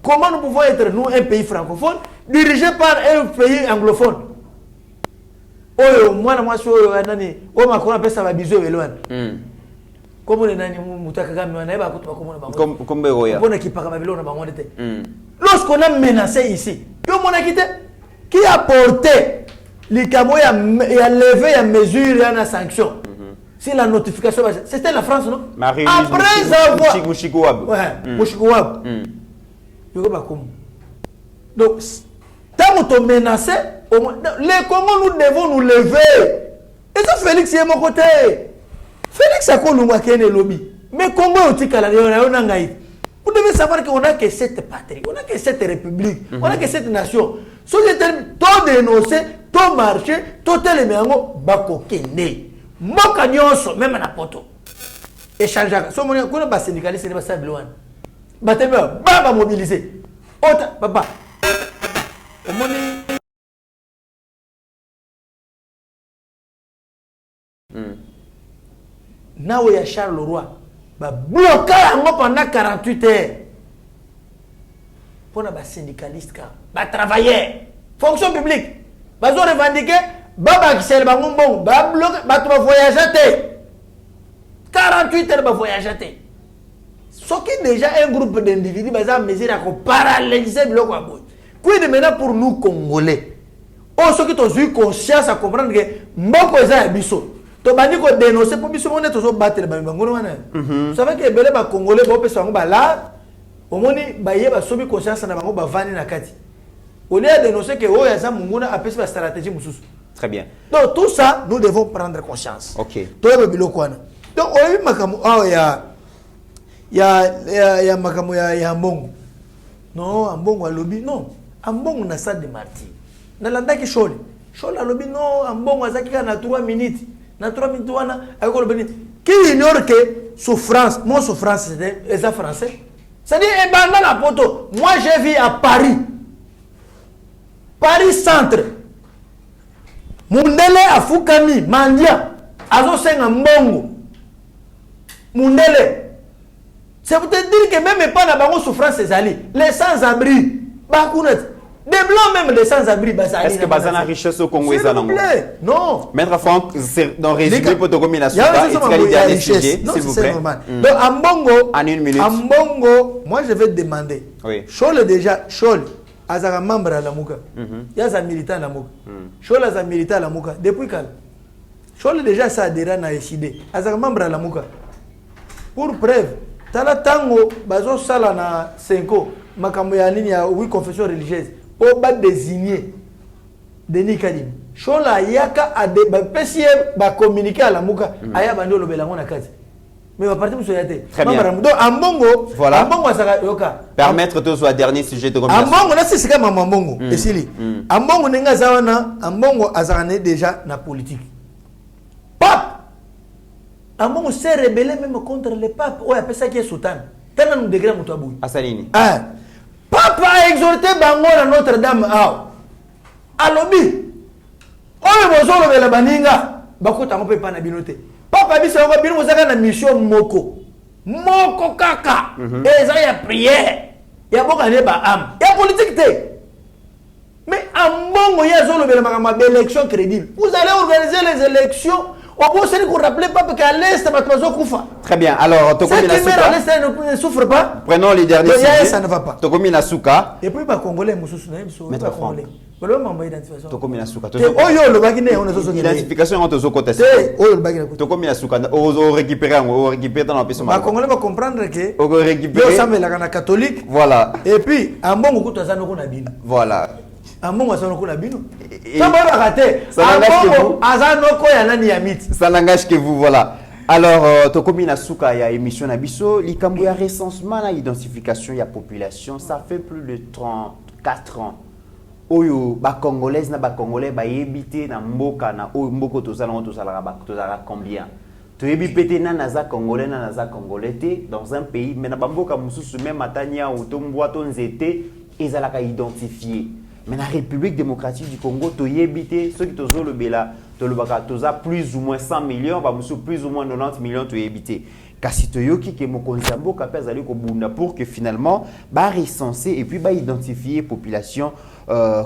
S3: comment nous pouvons être, nous, un pays francophone, dirigé par un pays anglophone? Oh, moi, je suis Macron appelle ça bisou et loin. Comme les nani Moutakagami, on n'a pas comme Beroya. Lorsqu'on a menacé ici, qui a porté les Cameroun et a levé à mesure et à sanction? C'est la notification. C'était la France, non? Après avoir. Mouchikouab. Donc, tant que tu menacé, les Congos, nous devons nous lever. Et ça, Félix est mon côté. Félix a connu le lobby. Mais Congo, vous devez savoir qu'on n'a que cette patrie, on n'a que cette république, on n'a que cette nation. Si vous êtes tout dénoncé, tout marché, tout élément, bako kende. Moka nyonso, même na poto. Échange. Si on a un syndicaliste, c'est pas ça, Bloan. Batema, baba mobilisé. Ota, papa. Nawe ya Charles Leroy ba bloqué pendant 48 heures pour les syndicalistes, les travailleurs, fonction publique, ils ont revendiqué, ils ont voyagé. 48 heures de voyagé. Ce qui est déjà un groupe d'individus, ils ont mesure à paralyser le bloc. Puis maintenant pour nous Congolais, ceux qui ont eu conscience à comprendre que Mboko est un biseau. Tu as dit que dénoncer pour biseau, on est tous battre les Bangono. Vous savez que les Congolais sont là. Au moins, ils ont conscience à Bango Bavani Nakati. On a dénoncé que oh, Yaza Munguna a fait sa stratégie.
S4: Très bien.
S3: Donc tout ça, nous devons prendre conscience.
S4: Ok.
S3: Donc on a eu Makamu. Ah, il y a Makamu, il y a Mbongo. Non, Mbongo a lobby. Non, Mbongo n'a pas de martyr. Dans la date Chol a lobby. Non, Mbongo a zaki na 3 minutes. Na 3 minutes, avec le béni. Qui ignore que souffrance, mon souffrance, c'est les Français. C'est-à-dire, dans la poto, moi j'ai vu à Paris. Paris Centre. Mundele à Fukami, Mandia. Azo Senga Mbongo. Mundele. C'est pour te dire que même pas dans la souffrance, c'est Ali. Les sans-abri. Des blancs même, les sans-abri.
S4: Est-ce que Bazana richesse au Congo est
S3: non.
S4: Maître Franck, dans résumé pour te communiquer la suite, s'il vous plaît.
S3: Donc, à Mbongo,
S4: en une minute.
S3: À Mbongo, moi je vais te demander.
S4: Oui.
S3: Chol déjà, Chol, Azara membre à la Mouka. Il y a un militant à la Mouka. Chol a un militant à la Mouka. Depuis quand? Chol déjà ça adhéré à SID. Azara membre à la Mouka. Pour preuve, Tala Tango, Bazo Sala na 5 ans, Makambo ya nini ya 8 confessions religieuses. Pour désigner Denis Kadim. Chola yaka a des PCM va communiquer à la Mouka. Aya bando lo belango na kazi. mais va partir sur la tête.
S4: Très bien.
S3: Donc ambongo,
S4: Voilà.
S3: ambongo ça yoka.
S4: Permettre tous soit dernier sujet de conversation.
S3: Ambongo là c'est comme ambongo. Et c'est ambongo nenga zawana, ambongo azarane déjà na politique. Pape. Ambongo s'est rebellé même contre le pape. Ouais, appelle ça qui est sultan. Tellement nous degré mutabou.
S4: Asalini.
S3: Ah. Pape a exhorté Bango à Notre-Dame. Ah. Alobi. Oyo bozolo bela baninga. Bakota ngope pa na binote. Papa biso ngo bino mozaka na mission moko. Moko kaka. Et ça y a prière. Ya boka ne ba am. Ya politique te. Mais en bongo ya zolo bela makama élection crédible. Vous allez organiser les élections. On peut se rappeler pas qu'à l'est Batmazo Koufa.
S4: Très bien. Alors, Tokomi
S3: Nasuka ne souffre pas.
S4: Prenons les derniers
S3: sujets. Ça ne va pas.
S4: Tokomi Nasuka.
S3: Et puis, les Congolais,
S4: Maître Franck. Tokomi Nasuka. Identification entre les côtés. Tokomi Nasuka. On récupère dans la personne.
S3: Les Congolais vont comprendre que.
S4: On récupère.
S3: Les catholiques.
S4: Voilà.
S3: Et puis, en bon coup, tu as
S4: voilà.
S3: Un bon ça nous bino. Ça va rater.
S4: Ça n'engage que vous, voilà. Alors, Tokomi Nasuka, il y a émission Nabiso, likambo ya recensement na identification ya population, ça fait plus de 34 ans. Oyo ba congolaise na ba congolais ba yebité na mboka na oyo mboko tozala combien. To yebi pété na naza congolais na naza congolais dans un pays mais na bamboka mususu même matania ou tombwa to nzete ezalaka identifié. Mais la République démocratique du Congo, tu y habité, ceux qui te ont le bela, tu as plus ou moins 100 millions, plus ou moins 90 millions, tu y habité. Car si tu yoki que mon konzambo kapaz aller ko bunda pour que finalement ba recenser et puis ba identifier population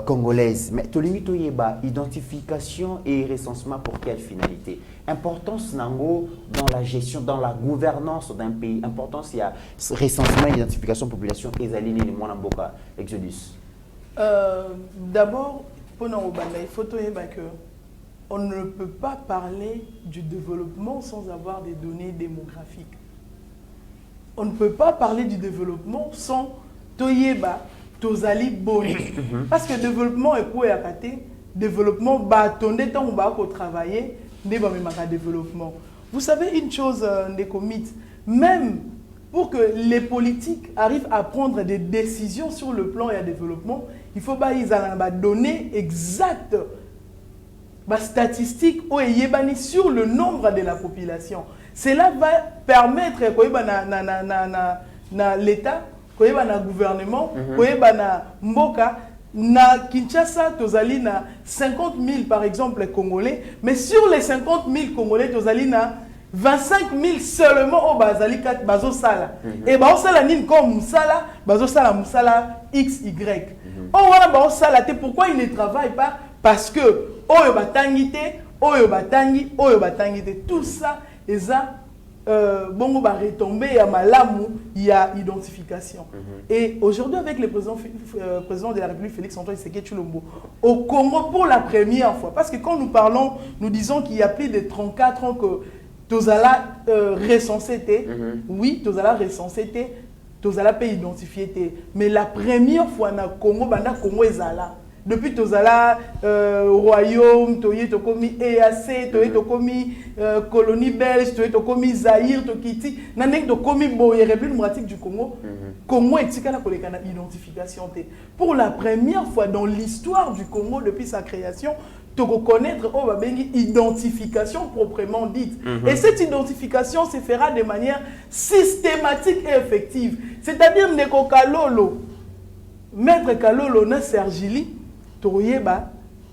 S4: congolaise. Mais tu limite y ba identification et recensement pour quelle finalité? Importance nango dans la gestion, dans la gouvernance d'un pays. Importance il y a recensement, identification population et zalini ni mwana mboka Exodus.
S5: D'abord, pour nous, il faut que on ne peut pas parler du développement sans avoir des données démographiques. On ne peut pas parler du développement sans Toyeba, Tozali Boni. Parce que le développement est quoi à côté? Développement, bâtonné tant on va travailler, développement. Vous savez une chose, des comités, même pour que les politiques arrivent à prendre des décisions sur le plan et le développement, il faut qu'ils aient des données exactes, des statistiques sur le nombre de la population. Cela va permettre à l'État, au gouvernement, au Mboka, na Kinshasa, tozali na 50 000 par exemple Congolais, mais sur les 50 000 Congolais, tozali na 25 000 seulement au Bazali 4 Bazo Sala. Et Bazo Sala nin comme Moussala, Bazo Sala Moussala XY. Oh voilà Bazo Sala, pourquoi il ne travaille pas? Parce que Oyo Batangite, Oyo Batangi, Oyo Batangite, tout ça, et ça, bon, va retomber à Malamu, il y a identification. Et aujourd'hui, avec le président de la République, Félix Antoine Tshisekedi Tshilombo, au Congo pour la première fois, parce que quand nous parlons, nous disons qu'il y a plus de 34 ans que Tozala recensé, oui, Tozala recensé, Tozala peut identifier, mais la première fois na Congo, banda Congo ezala. Depuis Tozala royaume, Toye Tokomi EAC, Toye Tokomi colonie belge, Toye Tokomi Zaïre, Tokiti, Nanek Tokomi Boye, République démocratique du Congo, Congo est tika la identification. Pour la première fois dans l'histoire du Congo depuis sa création, de reconnaître identification proprement dite. Et cette identification se fera de manière systématique et effective. C'est-à-dire, Neko Kalolo, Maître Kalolo na Sergili, Toyeba,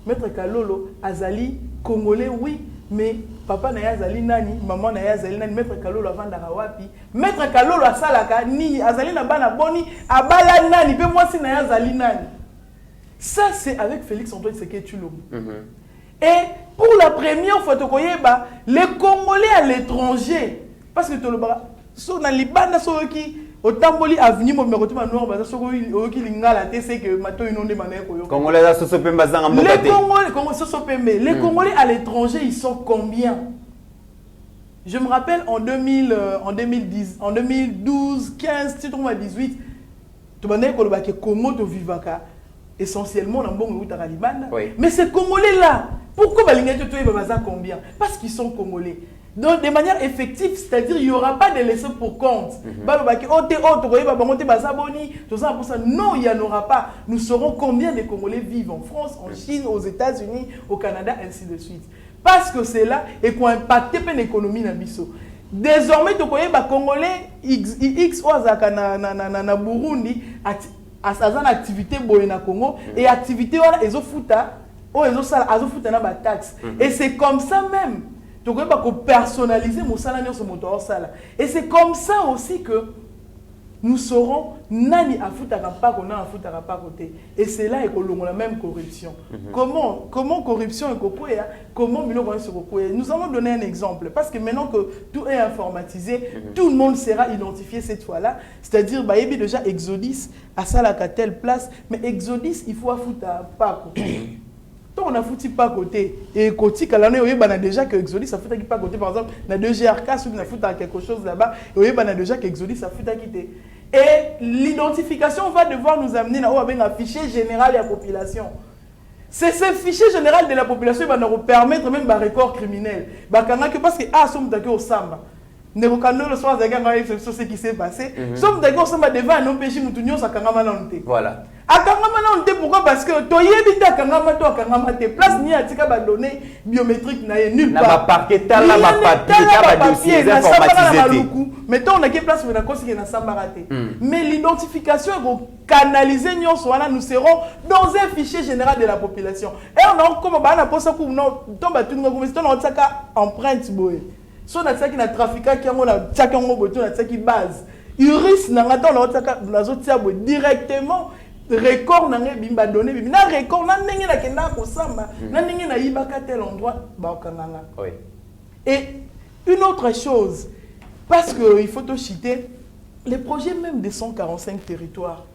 S5: Maître Kalolo, Azali, Congolais, oui, mais papa na Azali nani, maman na Azali nani, Maître Kalolo avant d'Arawapi, Maître Kalolo a salaka, ni Azali na bana boni, abala nani, pe moi si na Azali nani. Ça, c'est avec Félix Antoine Tshisekedi Tshilombo. Et pour la première fois, les Congolais à l'étranger, parce que dans les Liban, au Tamboli avenue, mon métier noir, parce que les Congolais à l'étranger, ils sont combien? Je me rappelle en 2010, en 2012, 15, 18, tu m'as dit que Congo de Vivaka. Essentiellement dans bon oui. Mais ces Congolais là, pourquoi Balingé Totoye Babaza combien? Parce qu'ils sont Congolais. Donc, de manière effective, c'est-à-dire il n'y aura pas de laissés pour compte. Non, il n'y en aura pas. Nous saurons combien de Congolais vivent en France, en Chine, aux États-Unis, au Canada, ainsi de suite. Parce que c'est là et qu'on impacte l'économie na biso. Désormais, tu connais les Congolais X ou na Burundi, une activité na Congo et activité ils ont fouta na ba taxe. Et c'est comme ça même. Tu ne peux pas personnaliser mon salaire sur mon salaire. Et c'est comme ça aussi que nous saurons nani a foutu à pas qu'on a à foutu à pas côté. Et c'est là que l'on a la même corruption. Comment corruption est coupée? Comment nous allons donner un exemple. Parce que maintenant que tout est informatisé, tout le monde sera identifié cette fois-là. C'est-à-dire, bah, il y a déjà Exodus à ça à telle place. Mais Exodus, il faut à foutu à pas côté. Tant on a foutu pas côté et côté quand on a déjà que Exodus ça fout pas côté par exemple na 2GRK si on a foutu quelque chose là-bas et on a déjà que Exodus ça fout à quitter et l'identification va devoir nous amener à un fichier général de la population. C'est ce fichier général de la population qui va nous permettre même un record criminel parce que sommes d'accord au samba ne reconnais le soir ce qui s'est passé sommes d'accord samba devant un OPJ mutunyo ça kangama nante
S4: voilà.
S5: Pourquoi? Parce que tu as des places ni à tika données biométriques nulle part. Mais on a des places mais l'identification est canalisée, nous serons dans un fichier général de la population. Et on a comme empreinte si on a ça qui n'a trafiqué qui a base. Iris n'a pas directement record na bimba donné na record na ndenge na kenda ko samba na ndenge na yibaka tel endroit ba okanganga. Oui. Et une autre chose parce que il faut te citer les projets même des 145 territoires.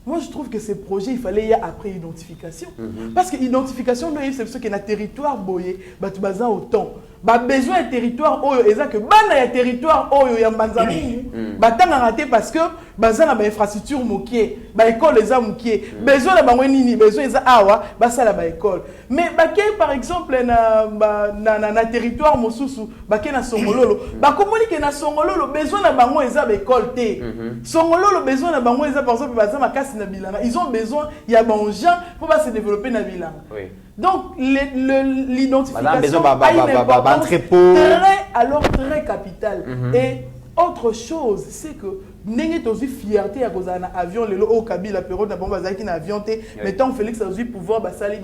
S5: Moi je trouve que ces projets il fallait y a après identification parce que identification c'est ce qui est na territoire boyé ba tu bazan autant ba besoin de territoire oyo ezaka bana ya territoire oyo ya mbanzamu ba tanga raté parce que bazana ba infrastructure mokie ba école les amukie besoin na bango nini besoin eza awa ba sala ba école mais ba ke par exemple na territoire mosusu ba ke na Songololo ba communique na Songololo besoin na bango eza ba école té Songololo besoin na bango eza par exemple bazana makasi na bilanga ils ont besoin il y a bon gens pour pas se développer na bilanga. Oui. Donc l'identification a une importance très capitale. Et autre chose, c'est que nous avons fierté à cause d'un avion, le haut Kabila, période de bombe qui n'a avion, mais tant Félix a eu pouvoir basali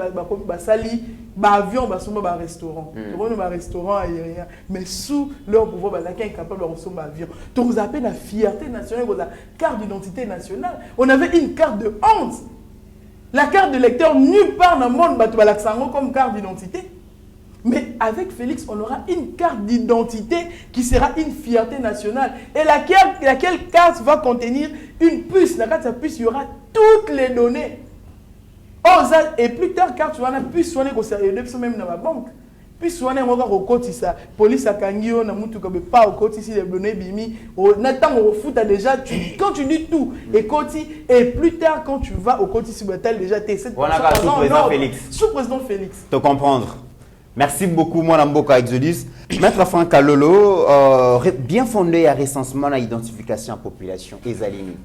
S5: avion, un restaurant. Un restaurant aérien, mais sous leur pouvoir, qui est capable de recevoir un avion. Donc vous avez la fierté nationale, la carte d'identité nationale. On avait une carte de honte. La carte de lecteur, nulle part dans le monde, comme carte d'identité. Mais avec Félix, on aura une carte d'identité qui sera une fierté nationale. Et laquelle carte va contenir une puce. La carte de puce, il y aura toutes les données. Et plus tard, carte, tu vas avoir une puce, tu vas avoir même dans la banque. Puis souvent on va au côté ça police à Kangio na mutu comme pas au côté ici les données bimi n'attend au foot déjà quand tu dis tout et côté et plus tard quand tu vas au côté sur tel déjà t'es cette
S4: sous-président Félix
S5: sous-président Félix
S4: te comprendre. Merci beaucoup moi Namboka Exodus. Maître Franck Kalolo bien fondé à recensement à identification à population ezalini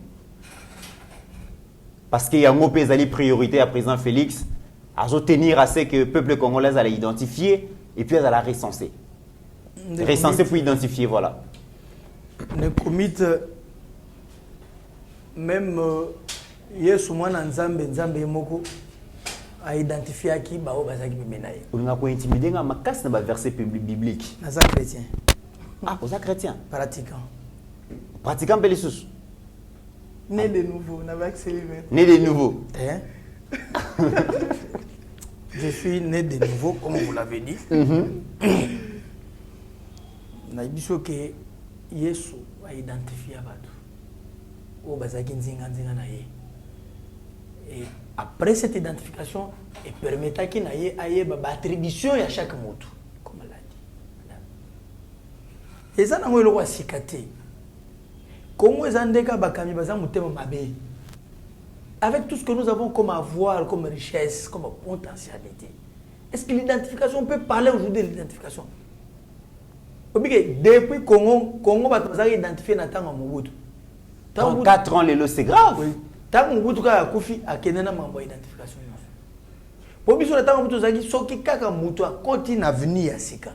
S4: parce qu'il y a un mot ezali priorité à président Félix à tenir à ce que le peuple congolais allait identifier et puis à la recenser. Recenser pour identifier, voilà.
S3: Le comité, même Yesu Nzambe Moko a identifié qui bao bazaki bimenaye.
S4: On a quoi intimider nga makas na verset biblique.
S3: Naza chrétien.
S4: Ah, vous êtes chrétien.
S3: Pratiquant.
S4: Pratiquant Bélissus.
S5: Né de nouveau, n'a pas accéléré.
S4: Né de nouveau.
S3: Je suis né de nouveau, comme vous l'avez dit. Na biso que Yesu a identifié Abatu. O bazaki nzinga na ye. Et après cette identification, il permettait qu'il y ait une attribution à chaque mot, comme elle a dit. Et ça, nous avons le sikate. Comment est-ce que avec tout ce que nous avons comme avoir, comme richesse, comme potentialité, est-ce que l'identification, on peut parler aujourd'hui de l'identification? Depuis Congo va identifier Natanga Mobutu.
S4: 34 ans, c'est grave.
S3: Tant Mobutu a Kofi a Kenena mambo identification. Pour biso na tango Mobutu zaki soki kaka mutu continue avenir ya sika.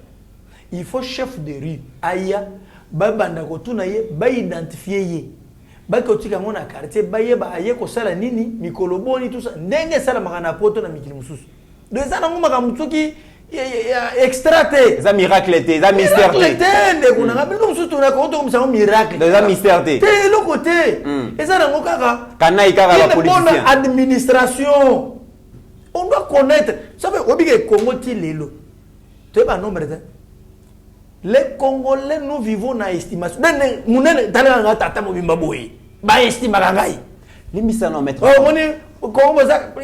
S3: Il faut chef de rue aya ba banda ko tuna ye ba identifier ye. Ba ko tika ngona quartier ba ye ba aye ko sala nini mikolo boni tout ça ndenge sala makana poto na mikili mususu. De ça na ngoma ka mutuki extraté.
S4: Ça miracle té, ça mystère té.
S3: Ndé kuna ngabino mususu tuna ko to kumsa miracle.
S4: Ça mystère té.
S3: Té le côté. Et ça na ngokaka.
S4: Kana ikaka la politicien.
S3: Administration. On doit connaître. Vous savez, au Congo, tu as un nombre de. Les Congolais, nous vivons dans l'estimation. Nous sommes dans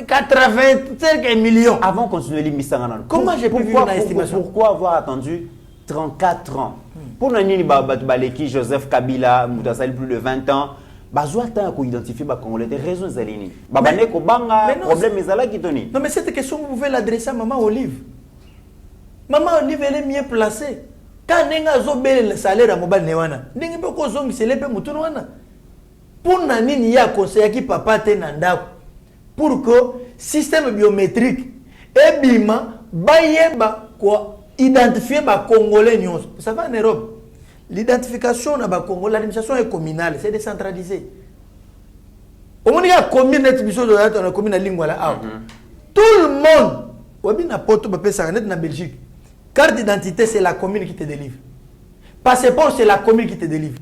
S3: 85 millions.
S4: Avant de continuer l'émission,
S3: comment j'ai pu vivre dans l'estimation?
S4: Pourquoi avoir attendu 34 ans? Pour Nani Baleki, Joseph Kabila, Moutassali, plus de 20 ans. Bazwa ta ko identifier ba Congolais des raisons zalini baba ne ko banga problème ezala kitoni.
S3: Non mais cette question vous pouvez l'adresser à maman Olive. Maman Olive elle est mieux placée. Quand nenga zo bele le salaire à mobile newana ndenge pe ko zongi sele pe mutuno wana pour nani ya conseiller ki papa te nanda pour que système biométrique et bima bayeba ko identifier ba Congolais nyonso. Ça va en Europe. L'identification dans le Congo, l'administration est communale, c'est décentralisé. Au moment où il y a combien de communes de lingua là, tout le monde, en Belgique, carte d'identité, c'est la commune qui te délivre. Passeport, c'est la commune qui te délivre.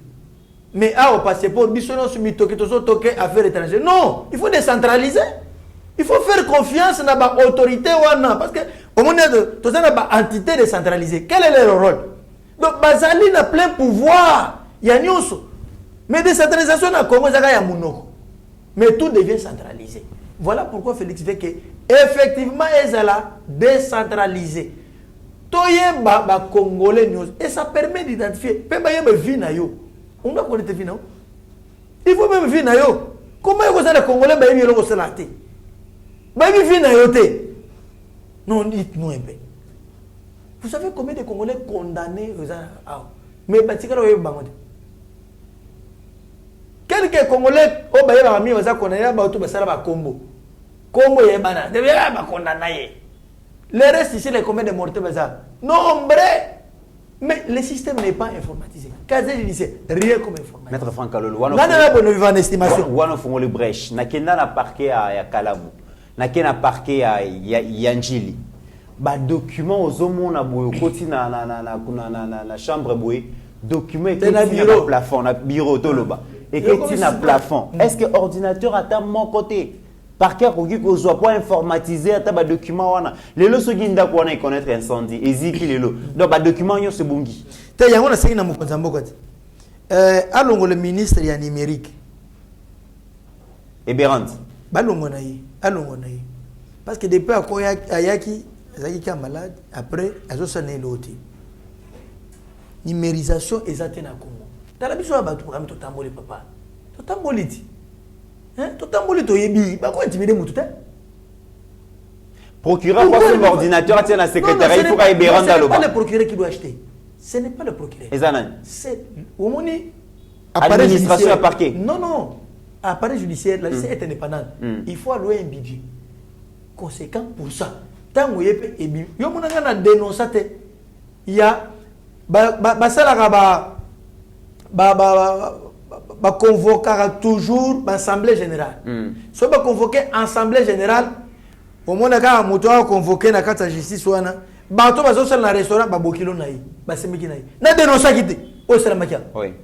S3: Mais au passeport, affaires étrangères. Non, il faut décentraliser. Il faut faire confiance dans l'autorité. Parce que au moment où il y a une entité décentralisée, quel est leur rôle? Donc, Bazali a plein pouvoir. Il y a Nyonso. Mais décentralisation na Congo, il y a Mounoko. Mais tout devient centralisé. Voilà pourquoi Félix fait que, effectivement, ils sont décentralisés. Toye ba Congolais Nyonso. Et ça permet d'identifier. On doit connaître vie. Il faut même vie. Comment est-ce que les Congolais sont là? Non, dites-nous un peu. Vous savez combien de Congolais condamnés mais quelques Congolais au Baye Bami aux condamnés ba tout basala Combo. Combo yebana, devait ba condamné. Le reste ici les combien de morts bazar. Nombreux. Mais le système n'est pas informatisé. Casier judiciaire, rien comme informatisé.
S4: Maître Franck Kalolo,
S3: on a bonne vivre en estimation.
S4: Wano fongo le brèche, na kenda na parquet à Kalamu. Na kenda parquet à Yanjili. Ba document aux hommes na boyo koti na chambre boye document et na plafond na bureau toloba et que na plafond est-ce que ordinateur à mon côté parquet ko ko zo pas informatiser ata ba document wana lelo so ginda ko na connaître incendie eziki lelo donc ba document yo se bungi
S3: te yango na sengi na mokonza mbokati alongo le ministre ya numérique
S4: Eberand
S3: balongo na yi parce que depuis akoya ayaki qui est malade, après, ils ont sonné l'autre. Numérisation exacte na Congo. Dans la mission, tu programme tout tamboli papa. Tout tamboli ti. Hein? Tout tamboli to yebi. Ba quoi intimider mutu ta?
S4: Procureur quoi son ordinateur tient la secrétaire, il faut qu'il y ait Beranda
S3: là-bas. Ce n'est pas le procureur qui doit acheter. Ce n'est pas le procureur. C'est au moni
S4: administration à parquet.
S3: Non. Appareil judiciaire, la justice est indépendante. Il faut allouer un budget conséquent pour ça. Tant que vous avez dénoncé, il y a convoquer toujours l'Assemblée générale. Si vous convoquez l'Assemblée générale, au moment où vous avez convoqué la justice, vous avez dénoncé dans le restaurant, vous avez dénoncé.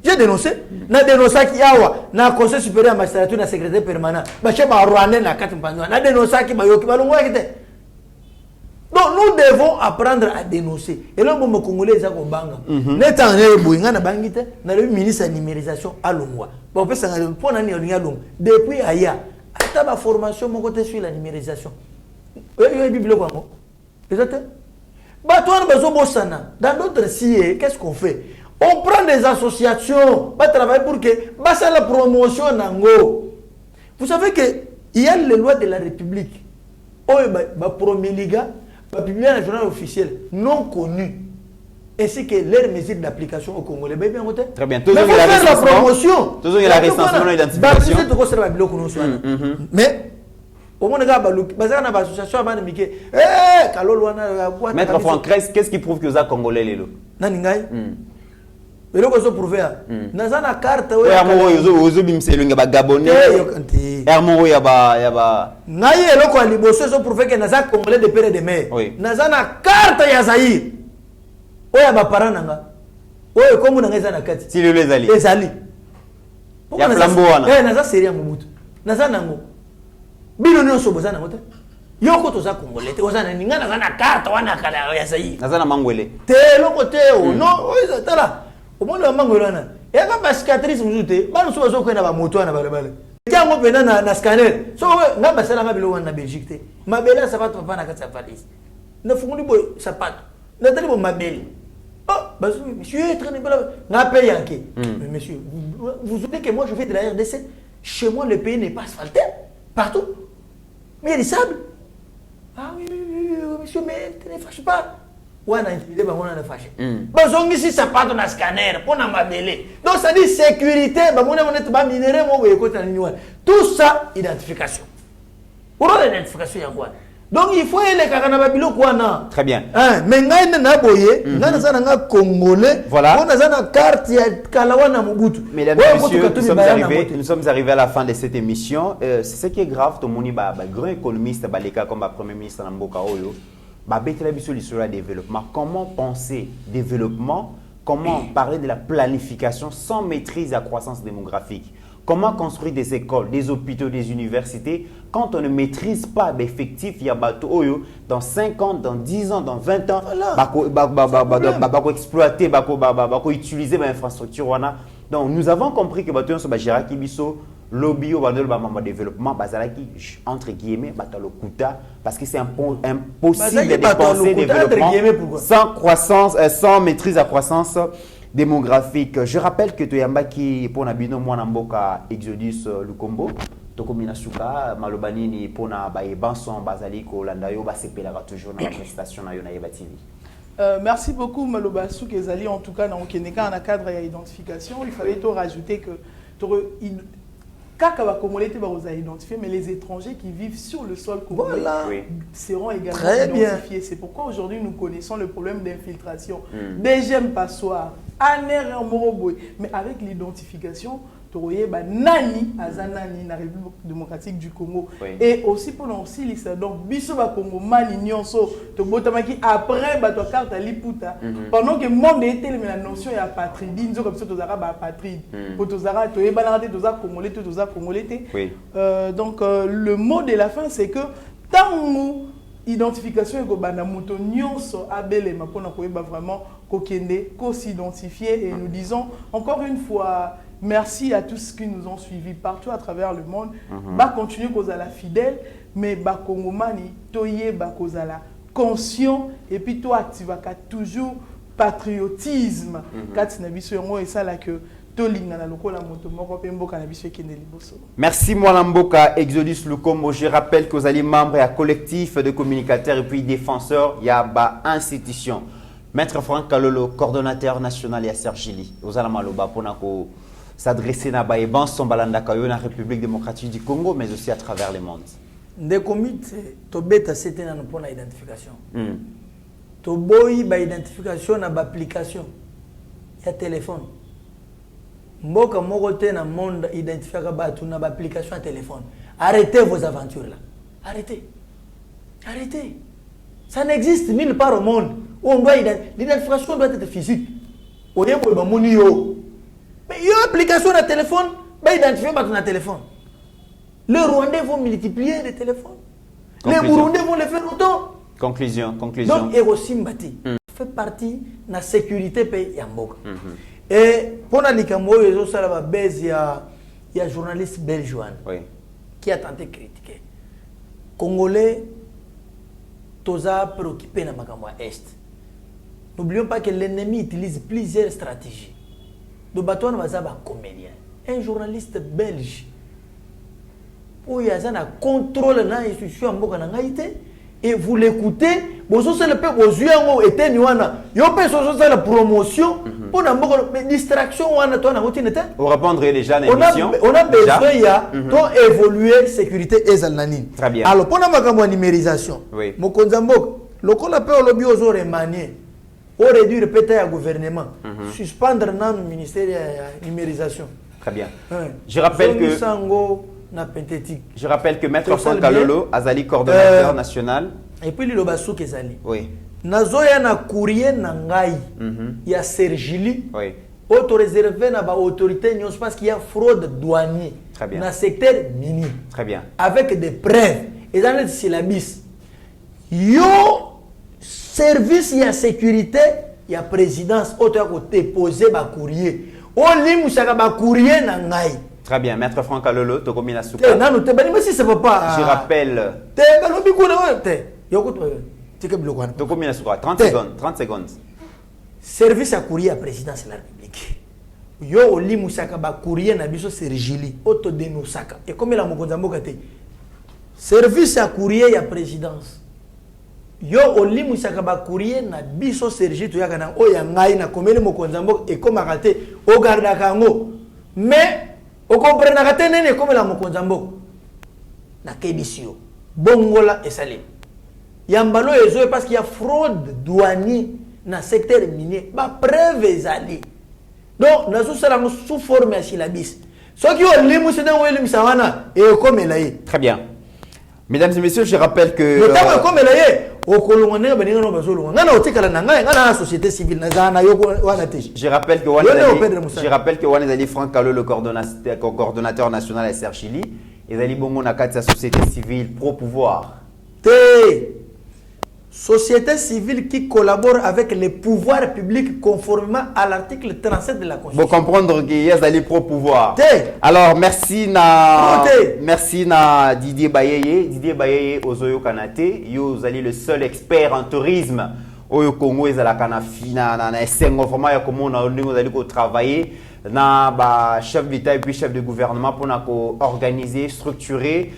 S3: J'ai dénoncé. Na dénoncé qui a na conseil supérieur de magistrature na secrétaire permanent. Ba chef ba rwandais na kati mpandwa. Na dénoncé qui ba yoki ba longwa kite. Donc nous devons apprendre à dénoncer. Et là bon congolais za ko banga. Neta ne boyinga na bangite na le ministre de la numérisation à longwa. Ba opesa ngalo pona ni olinga long. Depuis aya ata ba formation mon côté sur la numérisation. Yo bible ko ngo. Exactement. Ba toi na bezo bosana. Dans d'autres CIE, qu'est-ce qu'on fait? On prend des associations, on travailler pour que ça la promotion nango. Vous savez que il y a les lois de la République. Oh, bah promulga, bah publier un journal officiel non connu. ainsi que leurs mesures d'application au Congolais. Ben bien,
S4: Très bien.
S3: Mais il faut faire la promotion.
S4: Toujours la recensement, l'identification.
S3: Mais au moins, l'association a dit que
S4: Maître Franck, qu'est-ce qui prouve que vous êtes Congolais, Lélo?
S3: Mais là, prouver. Dans la carte,
S4: vous êtes Gabonais. Hermoro,
S3: Naye eloko aliboso so prouver que naza Congolais de père et de mère. Naza na carte ya Zaïre. Oya ba parents nanga. Oya komu nanga eza na kati.
S4: Si le ezali.
S3: Ezali.
S4: Ya flambo wana.
S3: Naza seria mubutu. Naza nango. Bino nyonso boza nango te. Yoko toza Congolais te. Oza na ninga naza na carte wana kala ya Zaïre.
S4: Naza na mangwele.
S3: Te loko te o. Non, oya tala. Au moins le mangwele wana. Ya ba cicatrice muzute. Ba nso bazo kwenda ba moto wana balabala. Tiens, on na scanner. So, nga basala mabelo na Belgique te. Mabela sapato papa na kati ya valise. Na funguli boy sapato. Na tali bo mabeli. Oh, monsieur est très bien. Nga paye yanké. Mais monsieur, vous savez que moi je fais de la RDC. Chez moi le pays n'est pas asphalté. Partout. Mais il y a du sable. Ah oui, monsieur, mais ne fâche pas. Ouais, on a intimidé, on a fâché. Bon, ici, ça part dans le scanner, pour la mabélé. Donc, ça dit sécurité, tout ça, identification. Pour l'identification, il y a quoi? Donc, il faut aller à Kanababilo, quoi, non?
S4: Très bien.
S3: Mais il y a un boye, il y a un Congolais,
S4: voilà.
S3: On a une carte, il y a Kalawana Mobutu.
S4: Mesdames et messieurs, nous sommes arrivés à la fin de cette émission. C'est ce qui est grave, tout le monde, grand économiste, comme le Premier ministre Namboka Oyo. Développement. Comment penser développement? Comment parler de la planification sans maîtrise de la croissance démographique? Comment construire des écoles, des hôpitaux, des universités quand on ne maîtrise pas l'effectif? Il y a dans 5 ans, dans 10 ans, dans 20 ans, il exploiter, utiliser l'infrastructure. Donc nous avons compris que lobby au développement entre guillemets parce que c'est impossible de dépenser développement sans croissance, sans maîtrise de la croissance démographique. Je rappelle que Toyamba qui pour Nabino Mwanamboka Exodus Lukombo Tokomina Suka Malobanini pour na Banson Bazaliko Landayo Basepela toujours dans la prestation na Yonayeba TV.
S5: Merci beaucoup Malobasu Kezali, en tout cas dans le cadre de l'identification. Il fallait rajouter que mais les étrangers qui vivent sur le sol congolais seront également identifiés. C'est pourquoi aujourd'hui nous connaissons le problème d'infiltration des gemmes passoires, mais avec l'identification, Nani Azanani na République démocratique du Congo et aussi pour aussi donc biso ba Congo mani nyonso to botamaki après ba to carte à liputa pendant que monde était la notion ya patrie nzo comme ça to zara ba patrie pour to zara to yebana te to za congolais to za congolais donc le mot de la fin c'est que tant identification et bana moto nyonso abelema pona ko yeba vraiment ko kende ko s'identifier et nous disons encore une fois merci à tous qui nous ont suivis partout à travers le monde. Bah continuer cause à la fidèle, mais bah Congomani, toye bah cause à la conscient et puis toi tu vas toujours patriotisme. Quand tu n'as et ça là que
S4: merci Mwanamboka Exodus Lukombo. Je rappelle que vous allez membre à collectif de communicateurs et puis défenseurs, il y a ba institution. Maître Franck Kalolo, coordonnateur national et à Sergili. Vous allez maloba pour s'adresser à Baïban, Sombalanda Kayo, la République démocratique du Congo, mais aussi à travers le monde.
S3: Des comités, tu bêta c'était pour l'identification. Tu boy ba identification na ba application. Il y a téléphone. Mboka mokote na monde identifier ba tu na ba application à téléphone. Arrêtez vos aventures là. Arrêtez. Arrêtez. Ça n'existe nulle part au monde où on doit l'identification doit être physique. Au lieu de moni yo. Mais il y a une application de téléphone, bah identifier ton téléphone. Les Rwandais vont multiplier les téléphones. Les Burundais vont les faire autant.
S4: Conclusion.
S3: Donc, Erosimbati fait partie de la sécurité pays Yamboka. Et pour la Likambo, il y a un journaliste belge qui a tenté de critiquer. Congolais, tous préoccupés dans le Est. N'oublions pas que l'ennemi utilise plusieurs stratégies. De bateau un comédien, un journaliste belge, où il y a un contrôle dans l'institution en Boka Nangaïté, et vous l'écoutez, vous avez le peu aux yeux et tenuana. Yo pe so la promotion pour na mais distraction wana toi na routine était.
S4: Pour répondre déjà à l'émission.
S3: On a besoin ya to évoluer sécurité ezalnani.
S4: Très bien.
S3: Alors pour na makambo numérisation.
S4: Oui.
S3: Mokonzambok, lokola pe olobi ozo remanier. Au réduire peut-être à gouvernement, suspendre dans le ministère de la numérisation.
S4: Très bien.
S3: Ouais.
S4: Je rappelle que Maître Franck Kalolo, Azali coordonnateur national.
S3: Et puis le Bassou Kezali.
S4: Oui.
S3: Nazoya na courrier nangai. Il y a Sergili.
S4: Oui.
S3: Auto-réservé na ba autorité parce qu'il y a fraude douanier.
S4: Très bien.
S3: Dans le secteur minier.
S4: Très bien.
S3: Avec des preuves. Et dans le syllabus. Yo service y a sécurité, y a présidence, auto à déposer ba courrier. On lit moussaka ba courrier nangai.
S4: Très bien, Maître Franck Kalolo, Tokomina Souka.
S3: Non, te bani si c'est pas.
S4: Je rappelle.
S3: Te balobi kuna te. Yoko te ke blokwana.
S4: Tokomina Souka, 30 secondes, 30 secondes.
S3: Service à courrier à présidence de la République. Yo oli moussaka ba courrier na biso Sergili, auto denosaka. Et comme la mokonza mboka te. Service à courrier à présidence. Yo oli musaka ba courrier na biso Sergi to yaka na oya ngai na komeli mokonza mboka e koma raté o garda kango mais o comprendre raté nene comme la mokonza mboka na kebisio bongola esalim yambalo ezo parce qu'il y a fraude douanier na secteur minier ba preuve ezali donc na sala sous forme ya syllabus so ki o limu se na o limu sawana e comme la yi.
S4: Très bien. Mesdames et messieurs, je rappelle que
S3: le temps comme la yi.
S4: Je rappelle que Wanezali Franck Kalolo, le coordonnateur national SR Chili, et Zali Bongo Nakat, sa société civile pro-pouvoir.
S3: Société civile qui collabore avec les pouvoirs publics conformément à l'article 37 de la Constitution.
S4: Vous comprendre qu'il y a des pro-pouvoir. Alors, merci na Didier Bayeye. Didier Bayeye, Ozoyo Kanate. Vous allez le seul expert en tourisme. Au Congo, ils allent fina na esengo vraiment ya comment on allait travailler na ba chef d'État et puis chef de gouvernement pour organiser, structurer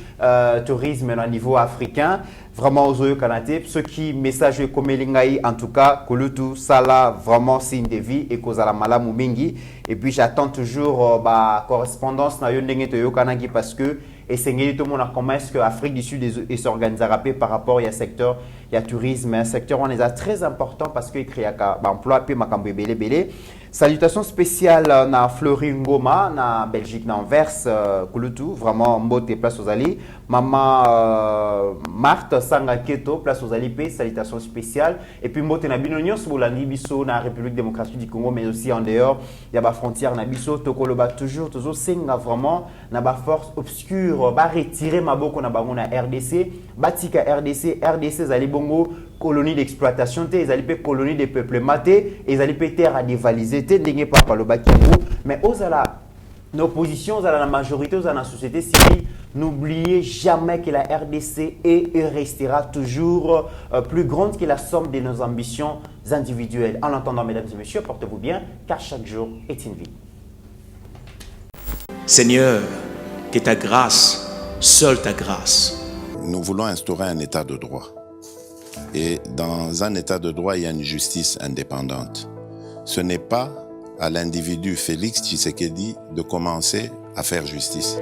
S4: tourisme au niveau africain. Vraiment aux Oyo Kanate, ceux qui message comme Elingaï, en tout cas, Kolutu, Sala, vraiment signe de vie et Kozala Malamu Mingi. Et puis j'attends toujours correspondance na Yondenge Toyo Kanagi parce que et c'est tout le monde comment est-ce que l'Afrique du Sud s'organise par rapport à secteur, il y a tourisme, un secteur on est très important parce qu'il crée un emploi puis makambo belé belé. Salutations spéciales na Fleury Ngoma na Belgique na Anvers Kulutu vraiment mbote place aux alliés maman Marthe Sangaketo place aux alliés salutations spéciales et puis mbote na binonyo bolandi biso na République démocratique du Congo mais aussi en dehors il y a ba frontière na biso tokoloba toujours senga vraiment na ba force obscure ba retirer maboko na bango na RDC batika RDC zali bongo colonie d'exploitation ils allaient colonie de peuplement maté ils allaient terre à dévaliser mais aux l'opposition, aux la majorité, aux la société civile, n'oubliez jamais que la RDC est et restera toujours plus grande que la somme de nos ambitions individuelles. En attendant, mesdames et messieurs, portez-vous bien, car chaque jour est une vie.
S1: Seigneur, que ta grâce, seule ta grâce.
S2: Nous voulons instaurer un état de droit. Et dans un état de droit, il y a une justice indépendante. Ce n'est pas à l'individu Félix Tshisekedi de commencer à faire justice.